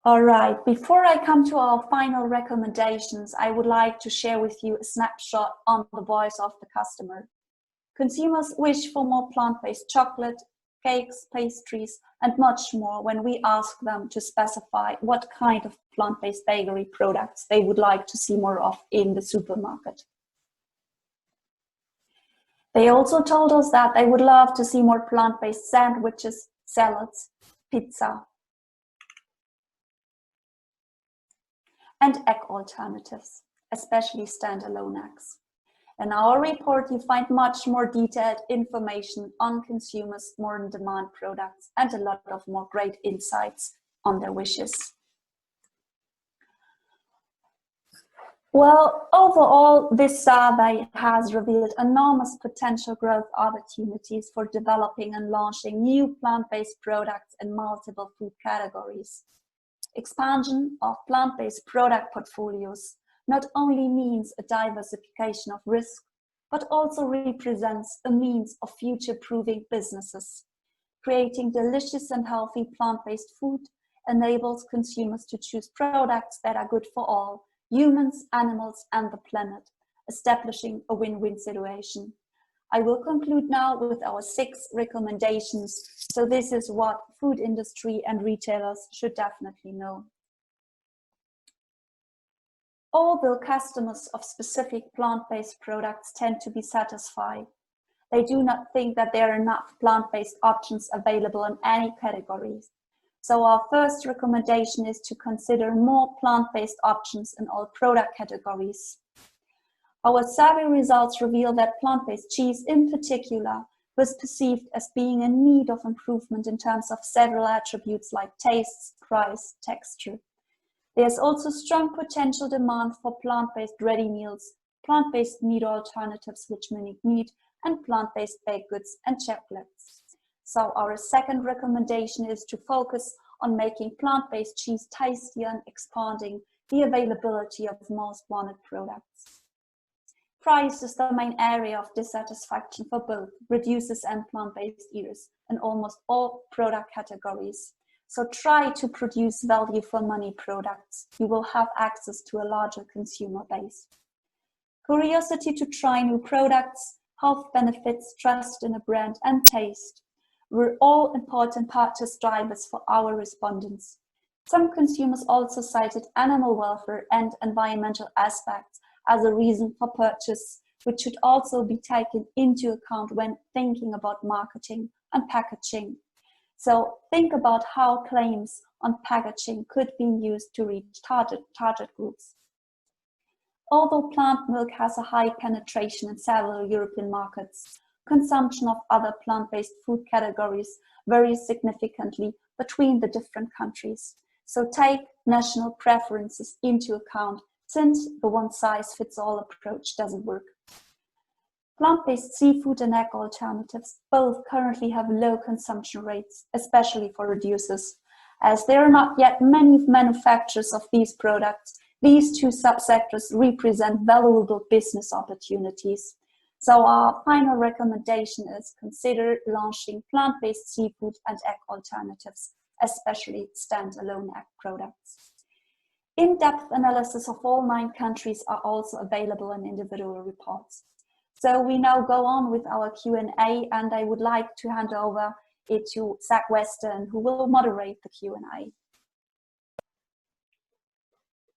All right, before I come to our final recommendations, I would like to share with you a snapshot on the voice of the customer. Consumers wish for more plant-based chocolate, cakes, pastries, and much more when we ask them to specify what kind of plant-based bakery products they would like to see more of in the supermarket. They also told us that they would love to see more plant-based sandwiches, salads, pizza, and egg alternatives, especially standalone eggs. In our report, you find much more detailed information on consumers' more in-demand products and a lot of more great insights on their wishes. Well, overall, this survey has revealed enormous potential growth opportunities for developing and launching new plant-based products in multiple food categories. Expansion of plant-based product portfolios not only means a diversification of risk, but also represents a means of future-proofing businesses. Creating delicious and healthy plant-based food enables consumers to choose products that are good for all, humans, animals, and the planet, establishing a win-win situation. I will conclude now with our 6 recommendations. So this is what food industry and retailers should definitely know. Although customers of specific plant-based products tend to be satisfied, they do not think that there are enough plant-based options available in any categories. So our first recommendation is to consider more plant-based options in all product categories. Our survey results reveal that plant-based cheese in particular was perceived as being in need of improvement in terms of several attributes like taste, price, texture. There's also strong potential demand for plant-based ready meals, plant-based meat alternatives which mimic meat, and plant-based baked goods and chocolates. So our second recommendation is to focus on making plant-based cheese tastier and expanding the availability of most wanted products. Price is the main area of dissatisfaction for both reducers and plant-based eaters in almost all product categories. So try to produce value for money products. You will have access to a larger consumer base. Curiosity to try new products, health benefits, trust in a brand, and taste were all important purchase drivers for our respondents. Some consumers also cited animal welfare and environmental aspects as a reason for purchase, which should also be taken into account when thinking about marketing and packaging. So think about how claims on packaging could be used to reach target groups. Although plant milk has a high penetration in several European markets, consumption of other plant-based food categories varies significantly between the different countries. So take national preferences into account, since the one-size-fits-all approach doesn't work. Plant-based seafood and egg alternatives both currently have low consumption rates, especially for reducers. As there are not yet many manufacturers of these products, these 2 subsectors represent valuable business opportunities. So our final recommendation is consider launching plant-based seafood and egg alternatives, especially standalone egg products. In-depth analysis of all 9 countries are also available in individual reports. So we now go on with our Q&A, and I would like to hand over it to Zach Weston, who will moderate the Q&A.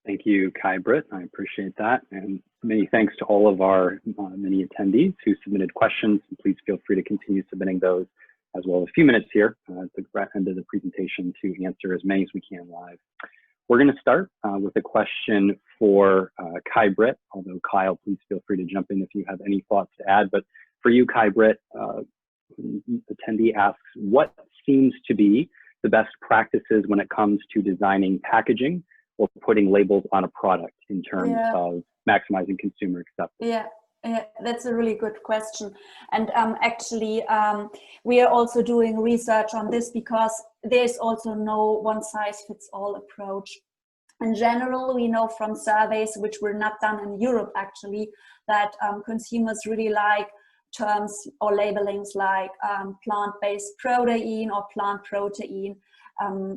Thank you, Kai-Brit. I appreciate that. And many thanks to all of our many attendees who submitted questions. Please feel free to continue submitting those, as well as a few minutes here at the end of the presentation to answer as many as we can live. We're going to start with a question for Kai-Brit, although Kyle, please feel free to jump in if you have any thoughts to add. But for you, Kai-Brit, attendee asks, what seems to be the best practices when it comes to designing packaging or putting labels on a product in terms of maximizing consumer acceptance? Yeah, that's a really good question. And actually, we are also doing research on this because there's also no one-size-fits-all approach. In general, we know from surveys, which were not done in Europe actually, that consumers really like terms or labelings like plant-based protein or plant protein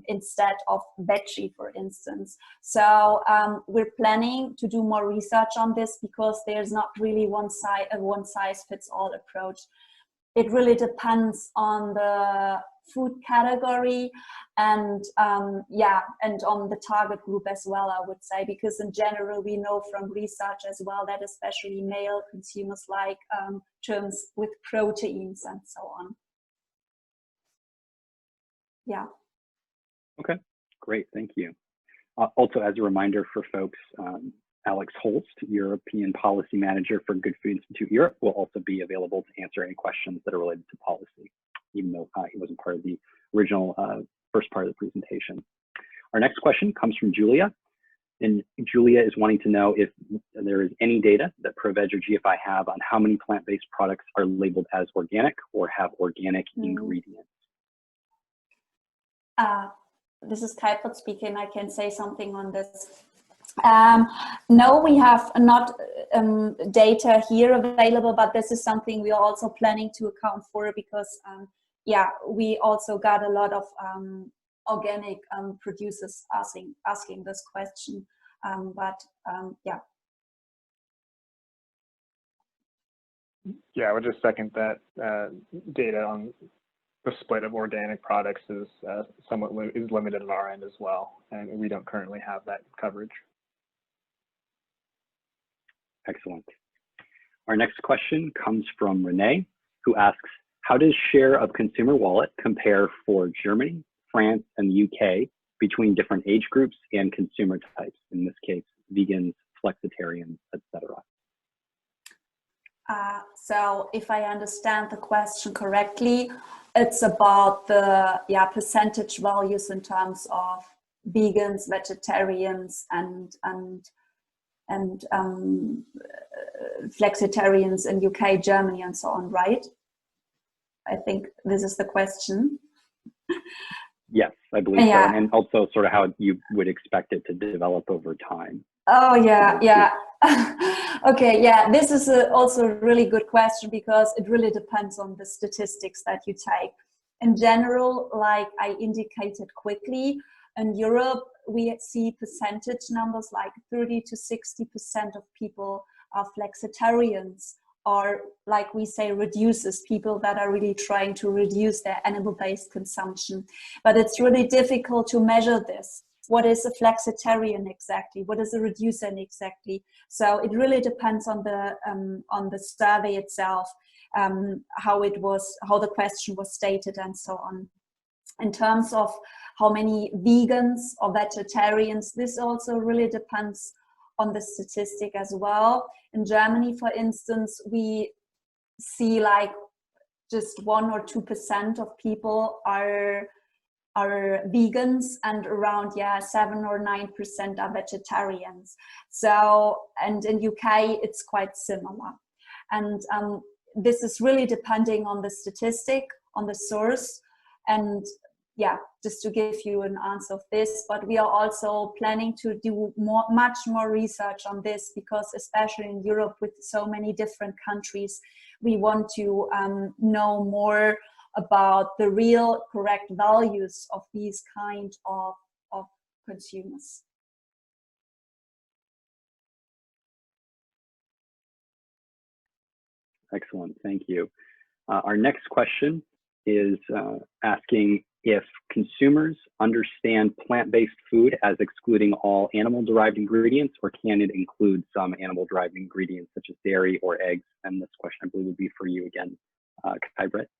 instead of veggie, for instance. So we're planning to do more research on this because there's not really a one-size-fits-all approach. It really depends on the food category and and on the target group as well, I would say, because in general we know from research as well that especially male consumers like terms with proteins and so on. Yeah. Okay, great, thank you. Also, as a reminder for folks, Alex Holst, European Policy Manager for Good Food Institute Europe, will also be available to answer any questions that are related to policy, even though he wasn't part of the original first part of the presentation. Our next question comes from Julia, and Julia is wanting to know if there is any data that ProVeg or GFI have on how many plant-based products are labeled as organic or have organic ingredients. this is Kai-Brit speaking. I can say something on this. No, we have not data here available, but this is something we are also planning to account for because, yeah, we also got a lot of organic producers asking this question. Yeah. Yeah, I would just second that. Data on the split of organic products is somewhat limited on our end as well, and we don't currently have that coverage. Excellent. Our next question comes from Renee, who asks, how does share of consumer wallet compare for Germany, France, and the UK between different age groups and consumer types, in this case, vegans, flexitarians, etc.? So if I understand the question correctly, it's about the percentage values in terms of vegans, vegetarians, and flexitarians in UK, Germany, and so on, right? I think this is the question. Yes, I believe so. And also sort of how you would expect it to develop over time. Oh, yeah. Okay, yeah, this is also a really good question because it really depends on the statistics that you take. In general, like I indicated quickly, in Europe, we see percentage numbers like 30 to 60% of people are flexitarians, or like we say, reduces, people that are really trying to reduce their animal-based consumption. But it's really difficult to measure this. What is a flexitarian exactly? What is a reducer exactly? So it really depends on the survey itself, how the question was stated, and so on. In terms of how many vegans or vegetarians, this also really depends on the statistic as well. In Germany, for instance, we see like just 1 or 2% of people are vegans, and around 7 or 9% are vegetarians. So, and in UK it's quite similar, and this is really depending on the statistic, on the source, and just to give you an answer of this. But we are also planning to do much more research on this, because especially in Europe with so many different countries, we want to know more about the real correct values of these kind of consumers. Excellent, thank you. Our next question is asking if consumers understand plant-based food as excluding all animal-derived ingredients, or can it include some animal-derived ingredients such as dairy or eggs? And this question, I believe, would be for you again, Kai-Brit.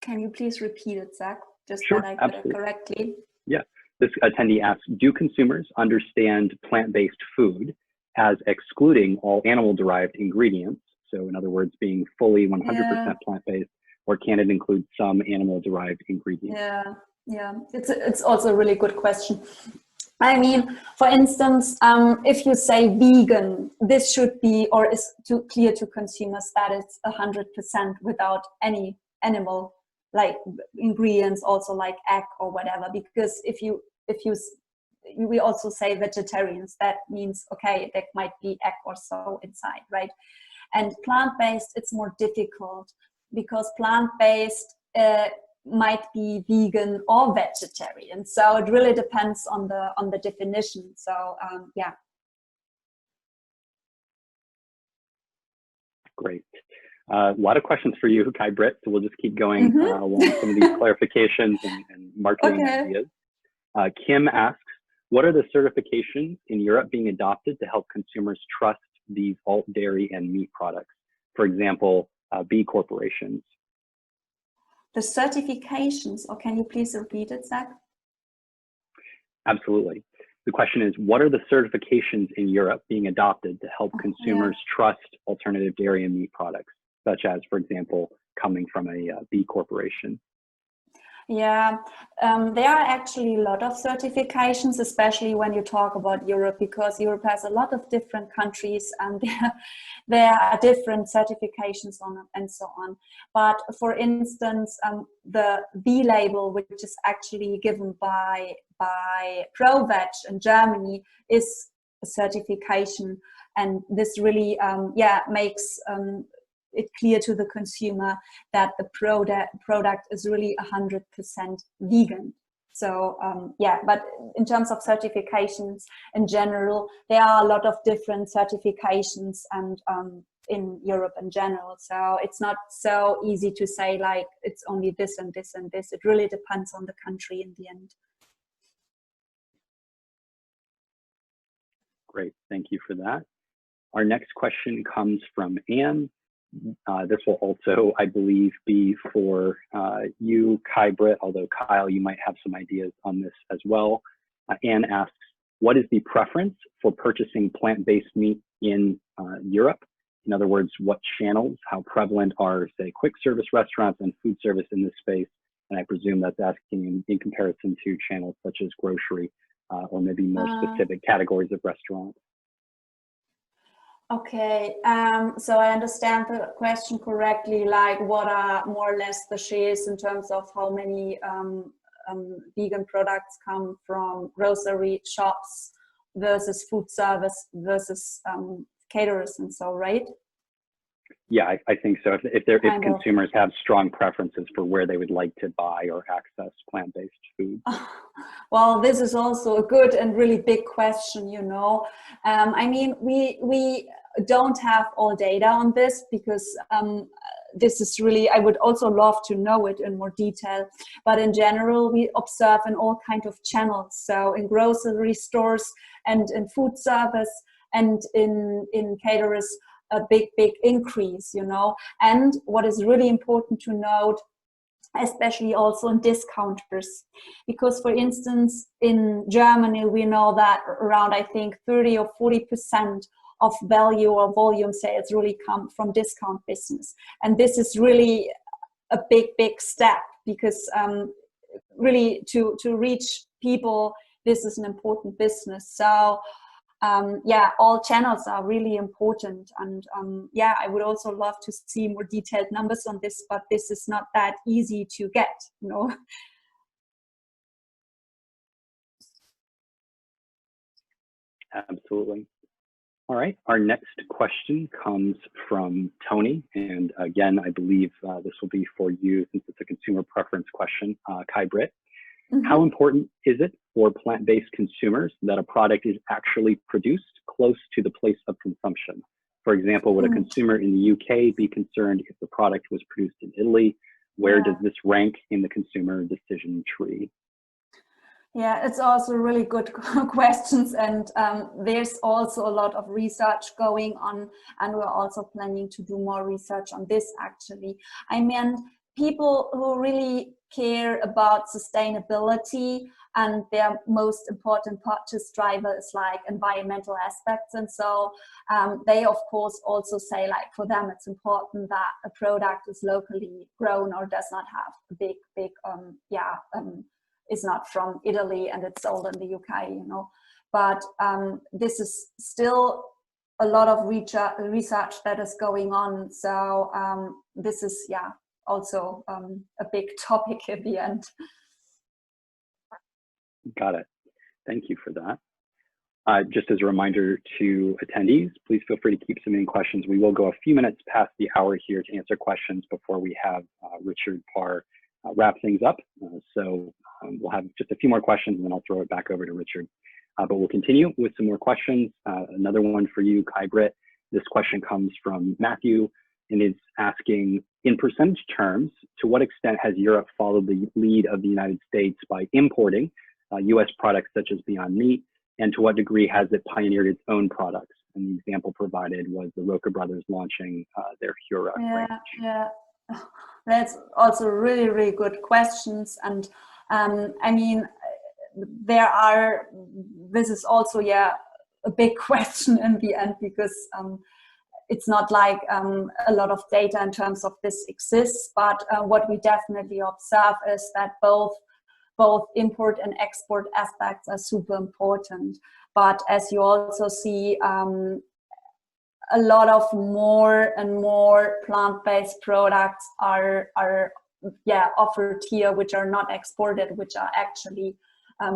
Can you please repeat it, Zach? Just sure, that I got it correctly. Yeah, this attendee asks, do consumers understand plant-based food as excluding all animal-derived ingredients? So in other words, being fully 100% plant-based, or can it include some animal-derived ingredients? Yeah, it's also a really good question. I mean, for instance, if you say vegan, this should be, or is clear to consumers that it's 100% without any animal like ingredients, also like egg or whatever. Because we also say vegetarians, that means okay, there might be egg or so inside, right? And plant-based, it's more difficult, because plant-based might be vegan or vegetarian. So it really depends on the definition. So yeah. Great. A lot of questions for you, Kai-Brit. So we'll just keep going along some of these clarifications and marketing ideas. Kim asks, what are the certifications in Europe being adopted to help consumers trust these alt dairy and meat products? For example, B corporations. The certifications, or can you please repeat it, Zach? Absolutely. The question is, what are the certifications in Europe being adopted to help consumers trust alternative dairy and meat products, such as, for example, coming from a B corporation? Yeah, there are actually a lot of certifications, especially when you talk about Europe, because Europe has a lot of different countries and there are different certifications on it and so on. But for instance, the B label, which is actually given by ProVeg in Germany, is a certification, and this really makes it clear to the consumer that the product is really 100% vegan. So but in terms of certifications in general, there are a lot of different certifications and in Europe in general. So it's not so easy to say like it's only this and this and this. It really depends on the country in the end. Great, thank you for that. Our next question comes from Anne. This will also, I believe, be for you, Kai-Brit, although Kyle, you might have some ideas on this as well. Anne asks, what is the preference for purchasing plant-based meat in Europe? In other words, what channels, how prevalent are, say, quick service restaurants and food service in this space? And I presume that's asking in comparison to channels such as grocery or maybe more specific categories of restaurants. Okay, so I understand the question correctly, like what are more or less the shares in terms of how many vegan products come from grocery shops versus food service versus caterers and so, right? Yeah, I think so. If consumers have strong preferences for where they would like to buy or access plant-based food. Well, this is also a good and really big question, you know. I mean, we don't have all data on this because this is really, I would also love to know it in more detail. But in general, we observe in all kinds of channels. So in grocery stores and in food service and in caterers, a big increase, you know. And what is really important to note, especially also in discounters, because for instance in Germany we know that around I think 30 or 40% of value or volume sales really come from discount business, and this is really a big step because really to reach people, this is an important business. So all channels are really important, and I would also love to see more detailed numbers on this, but this is not that easy to get, you know. Absolutely. All right, our next question comes from Tony, and again, I believe this will be for you since it's a consumer preference question, Kai-Brit. Mm-hmm. How important is it for plant-based consumers that a product is actually produced close to the place of consumption? For example, would a consumer in the UK be concerned if the product was produced in Italy? Where does this rank in the consumer decision tree? Yeah, it's also really good questions, and there's also a lot of research going on, and we're also planning to do more research on this actually. I mean, people who really care about sustainability and their most important purchase driver is like environmental aspects, and so they of course also say like for them it's important that a product is locally grown or does not have a big is not from Italy and it's sold in the UK, you know. But this is still a lot of research that is going on, so this is also a big topic at the end. Got it. Thank you for that. Just as a reminder to attendees, please feel free to keep submitting questions. We will go a few minutes past the hour here to answer questions before we have Richard Parr wrap things up. So we'll have just a few more questions and then I'll throw it back over to Richard. But we'll continue with some more questions. Another one for you, Kai-Brit. This question comes from Matthew and is asking, in percentage terms, to what extent has Europe followed the lead of the United States by importing US products such as Beyond Meat, and to what degree has it pioneered its own products? And the example provided was the Roca brothers launching their Hura range. Yeah, that's also really good questions, and I mean, this is also a big question in the end, because it's not like a lot of data in terms of this exists, but what we definitely observe is that both import and export aspects are super important. But as you also see, a lot of more and more plant-based products are offered here, which are not exported, which are actually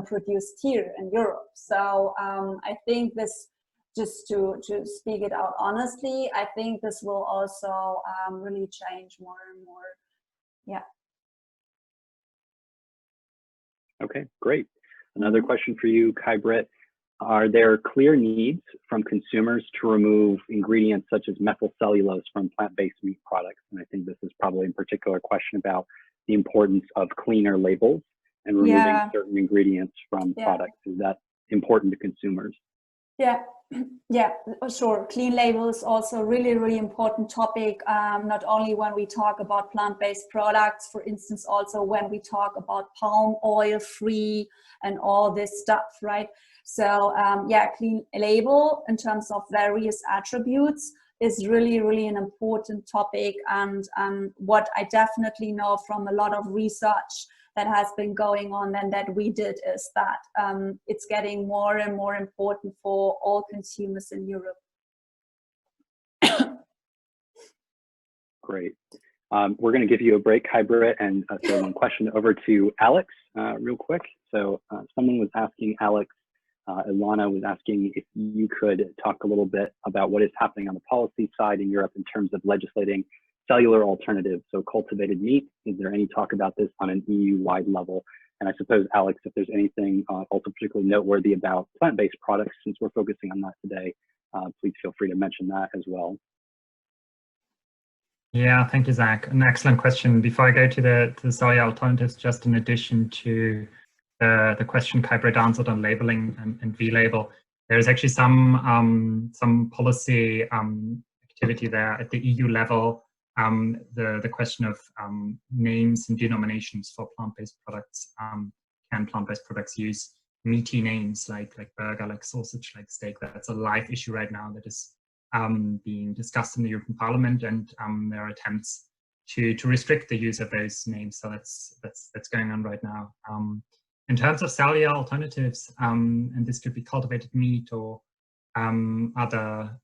produced here in Europe. So I think this, just to speak it out honestly, I think this will also really change more and more. Yeah. Okay, great. Another question for you, Kai-Brit. Are there clear needs from consumers to remove ingredients such as methylcellulose from plant-based meat products? And I think this is probably in particular a question about the importance of cleaner labels and removing certain ingredients from products. Is that important to consumers? Yeah, sure. Clean label is also a really, really important topic, not only when we talk about plant-based products, for instance, also when we talk about palm oil free and all this stuff, right? So clean label in terms of various attributes is really, really an important topic. And what I definitely know from a lot of research that has been going on and that we did is that it's getting more and more important for all consumers in Europe. Great. We're going to give you a break, Kai-Brit, and throw one question over to Alex real quick. So someone was asking, Alex, Ilana was asking if you could talk a little bit about what is happening on the policy side in Europe in terms of legislating cellular alternatives, so cultivated meat. Is there any talk about this on an EU-wide level? And I suppose, Alex, if there's anything also particularly noteworthy about plant-based products, since we're focusing on that today, please feel free to mention that as well. Yeah, thank you, Zach. An excellent question. Before I go to the cellular alternatives, just in addition to the question Kai-Brit answered on labeling and V-label, there is actually some policy activity there at the EU level. The question of names and denominations for plant-based products. Can plant-based products use meaty names like burger, like sausage, like steak? That's a live issue right now that is being discussed in the European Parliament, and there are attempts to restrict the use of those names. So that's going on right now. In terms of cellular alternatives, and this could be cultivated meat or other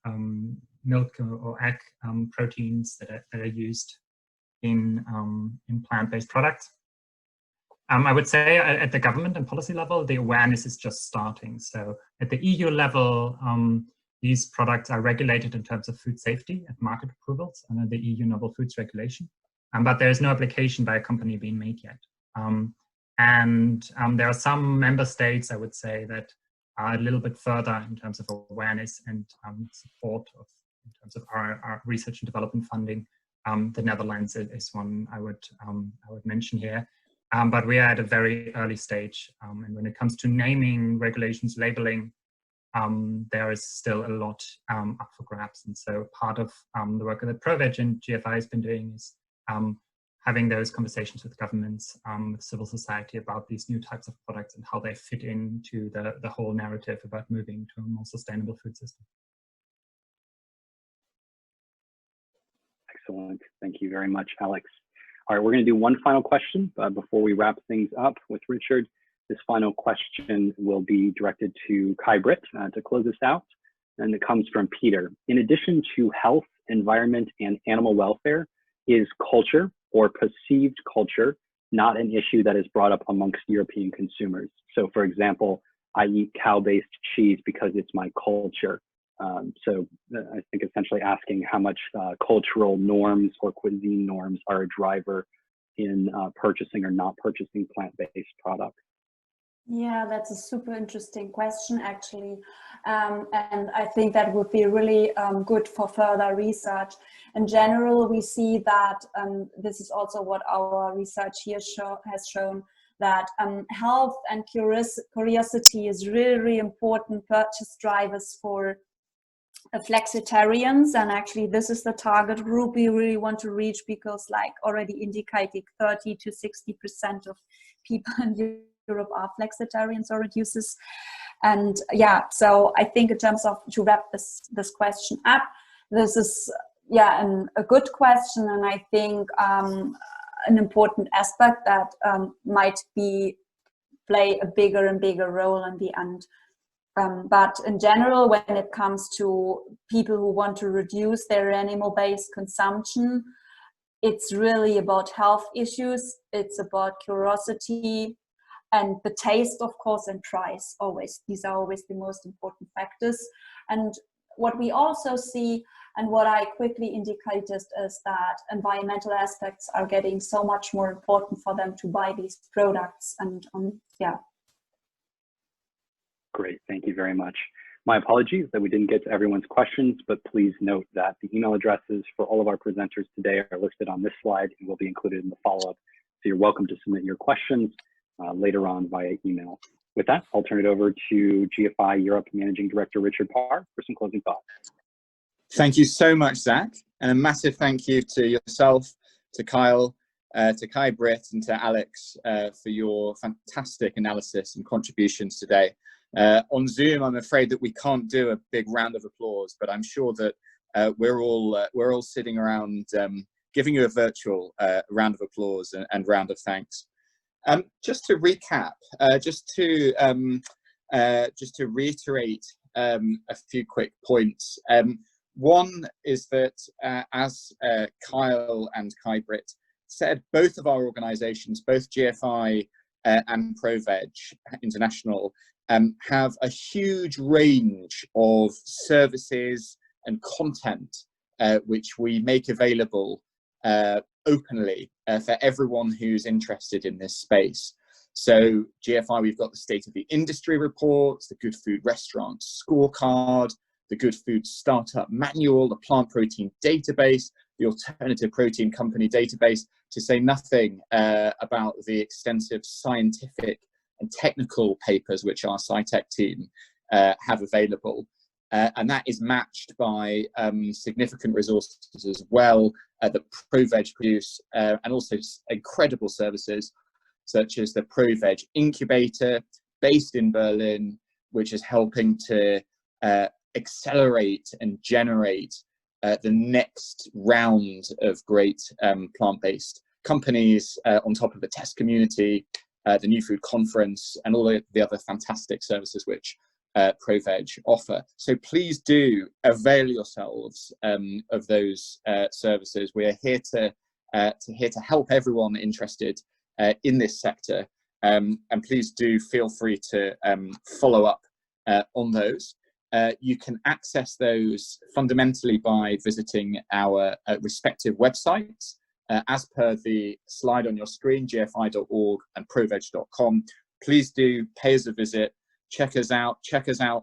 milk or egg proteins that are used in plant-based products. I would say at the government and policy level, the awareness is just starting. So at the EU level, these products are regulated in terms of food safety and market approvals under the EU Novel Foods Regulation, but there is no application by a company being made yet. And there are some member states, I would say, that are a little bit further in terms of awareness and support in terms of our research and development funding. The Netherlands is one I would mention here, but we are at a very early stage. And when it comes to naming, regulations, labeling, there is still a lot up for grabs. And so part of the work that ProVeg and GFI has been doing is having those conversations with governments, with civil society about these new types of products and how they fit into the whole narrative about moving to a more sustainable food system. Excellent. Thank you very much, Alex. All right, we're going to do one final question before we wrap things up with Richard. This final question will be directed to Kai-Brit to close us out, and it comes from Peter. In addition to health, environment, and animal welfare, is culture or perceived culture not an issue that is brought up amongst European consumers? So, for example, I eat cow-based cheese because it's my culture. So I think essentially asking how much cultural norms or cuisine norms are a driver in purchasing or not purchasing plant-based products. Yeah, that's a super interesting question, actually. And I think that would be really good for further research. In general, we see that this is also what our research here has shown, that health and curiosity is really, really important purchase drivers for flexitarians. And actually, this is the target group we really want to reach, because like already indicated, 30 to 60% of people in Europe are flexitarians or reducers. And yeah, so I think in terms of, to wrap this question up, this is, yeah, a good question, and I think an important aspect that might play a bigger and bigger role in the end. But in general, when it comes to people who want to reduce their animal-based consumption, it's really about health issues, it's about curiosity, and the taste, of course, and price, always. These are always the most important factors. And what we also see, and what I quickly indicated, is that environmental aspects are getting so much more important for them to buy these products. And yeah. Great, thank you very much. My apologies that we didn't get to everyone's questions, but please note that the email addresses for all of our presenters today are listed on this slide and will be included in the follow-up. So you're welcome to submit your questions later on via email. With that, I'll turn it over to GFI Europe Managing Director Richard Parr for some closing thoughts. Thank you so much, Zach. And a massive thank you to yourself, to Kyle, to Kai-Brit, and to Alex for your fantastic analysis and contributions today. On Zoom, I'm afraid that we can't do a big round of applause, but I'm sure that we're all sitting around giving you a virtual round of applause and round of thanks. Just to recap, just to reiterate a few quick points. One is that, as Kyle and Kai-Brit said, both of our organisations, both GFI and ProVeg International, have a huge range of services and content which we make available openly for everyone who's interested in this space. So GFI, we've got the State of the Industry reports, the Good Food Restaurant Scorecard, the Good Food Startup Manual, the Plant Protein Database, the Alternative Protein Company Database, to say nothing about the extensive scientific and technical papers which our SciTech team have available. And that is matched by significant resources as well that ProVeg produce, and also incredible services such as the ProVeg Incubator, based in Berlin, which is helping to accelerate and generate the next round of great plant-based companies on top of the test community, the New Food Conference, and all the other fantastic services which ProVeg offer. So please do avail yourselves of those services. We are here to help everyone interested in this sector, and please do feel free to follow up on those. You can access those fundamentally by visiting our respective websites, as per the slide on your screen, gfi.org and proveg.com. Please do pay us a visit. Check us out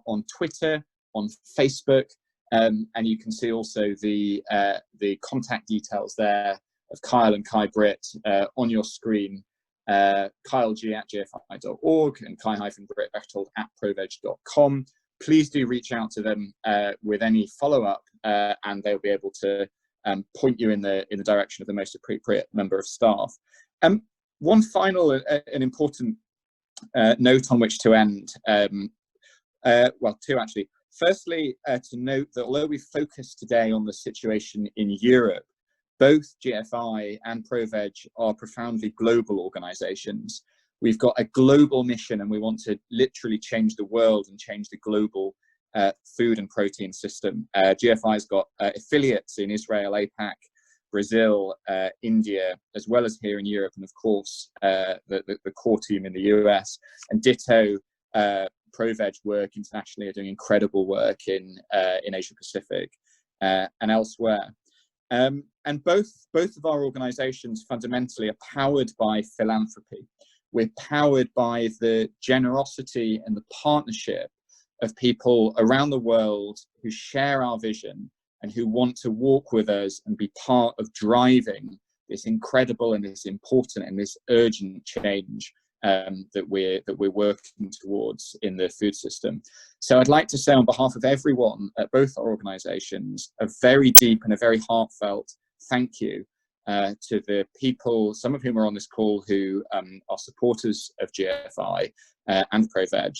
on Twitter, on Facebook, and you can see also the contact details there of Kyle and Kai-Brit on your screen. Kyle G at gfi.org and Kai-Brit Bechtold at proveg.com. Please do reach out to them with any follow-up, and they'll be able to point you in the direction of the most appropriate member of staff. One final and important note on which to end, well, two actually. Firstly, to note that although we focus today on the situation in Europe, both GFI and ProVeg are profoundly global organizations. We've got a global mission, and we want to literally change the world and change the global food and protein system. GFI's got affiliates in Israel, APAC, Brazil, India, as well as here in Europe, and of course the core team in the US. And ditto, ProVeg work internationally are doing incredible work in Asia Pacific and elsewhere. And both of our organizations fundamentally are powered by philanthropy. We're powered by the generosity and the partnership of people around the world who share our vision and who want to walk with us and be part of driving this incredible and this important and this urgent change that we're working towards in the food system. So I'd like to say on behalf of everyone at both our organizations, a very deep and a very heartfelt thank you to the people, some of whom are on this call, who are supporters of GFI and ProVeg.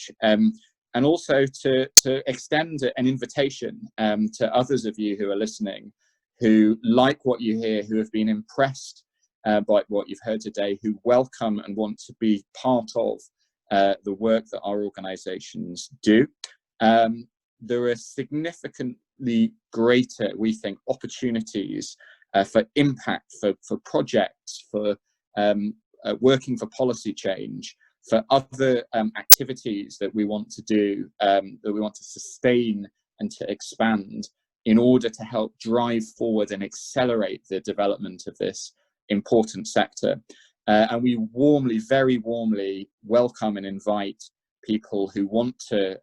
and also to extend an invitation to others of you who are listening, who like what you hear, who have been impressed by what you've heard today, who welcome and want to be part of the work that our organizations do. There are significantly greater, we think, opportunities for impact, for projects, for working for policy change, for other activities that we want to do, that we want to sustain and to expand in order to help drive forward and accelerate the development of this important sector. And we warmly, very warmly welcome and invite people who want to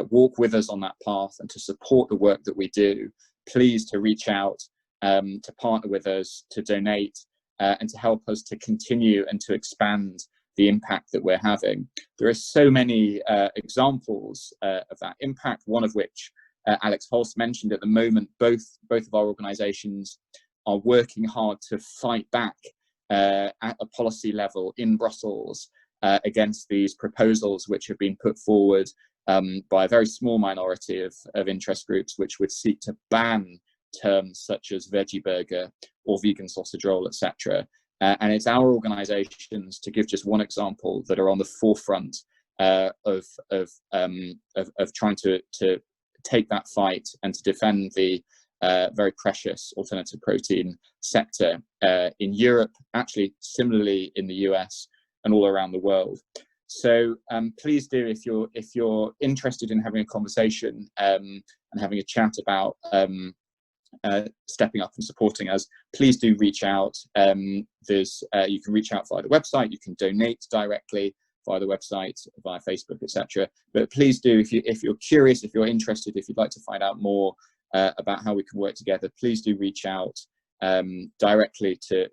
walk with us on that path and to support the work that we do. Please to reach out, to partner with us, to donate, and to help us to continue and to expand the impact that we're having. There are so many examples of that impact, one of which Alex Holst mentioned. At the moment, both of our organizations are working hard to fight back at a policy level in Brussels against these proposals which have been put forward by a very small minority of interest groups, which would seek to ban terms such as veggie burger or vegan sausage roll, etc. And it's our organizations, to give just one example, that are on the forefront of trying to take that fight and to defend the very precious alternative protein sector in Europe, actually similarly in the US and all around the world. So please do, if you're interested in having a conversation and having a chat about stepping up and supporting us, please do reach out. You can reach out via the website, you can donate directly via the website, via Facebook, etc. But please do, if you're curious, if you're interested, if you'd like to find out more about how we can work together, please do reach out directly to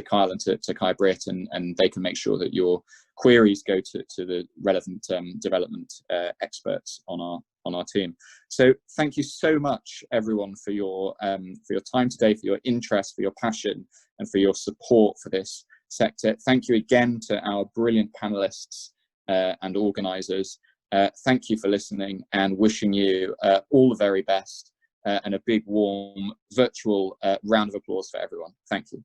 Kyle and to Kai-Brit, and they can make sure that your queries go to the relevant development experts on our team. So thank you so much, everyone, for your time today, for your interest, for your passion, and for your support for this sector. Thank you again to our brilliant panelists and organisers. Thank you for listening, and wishing you all the very best, and a big warm virtual round of applause for everyone. Thank you.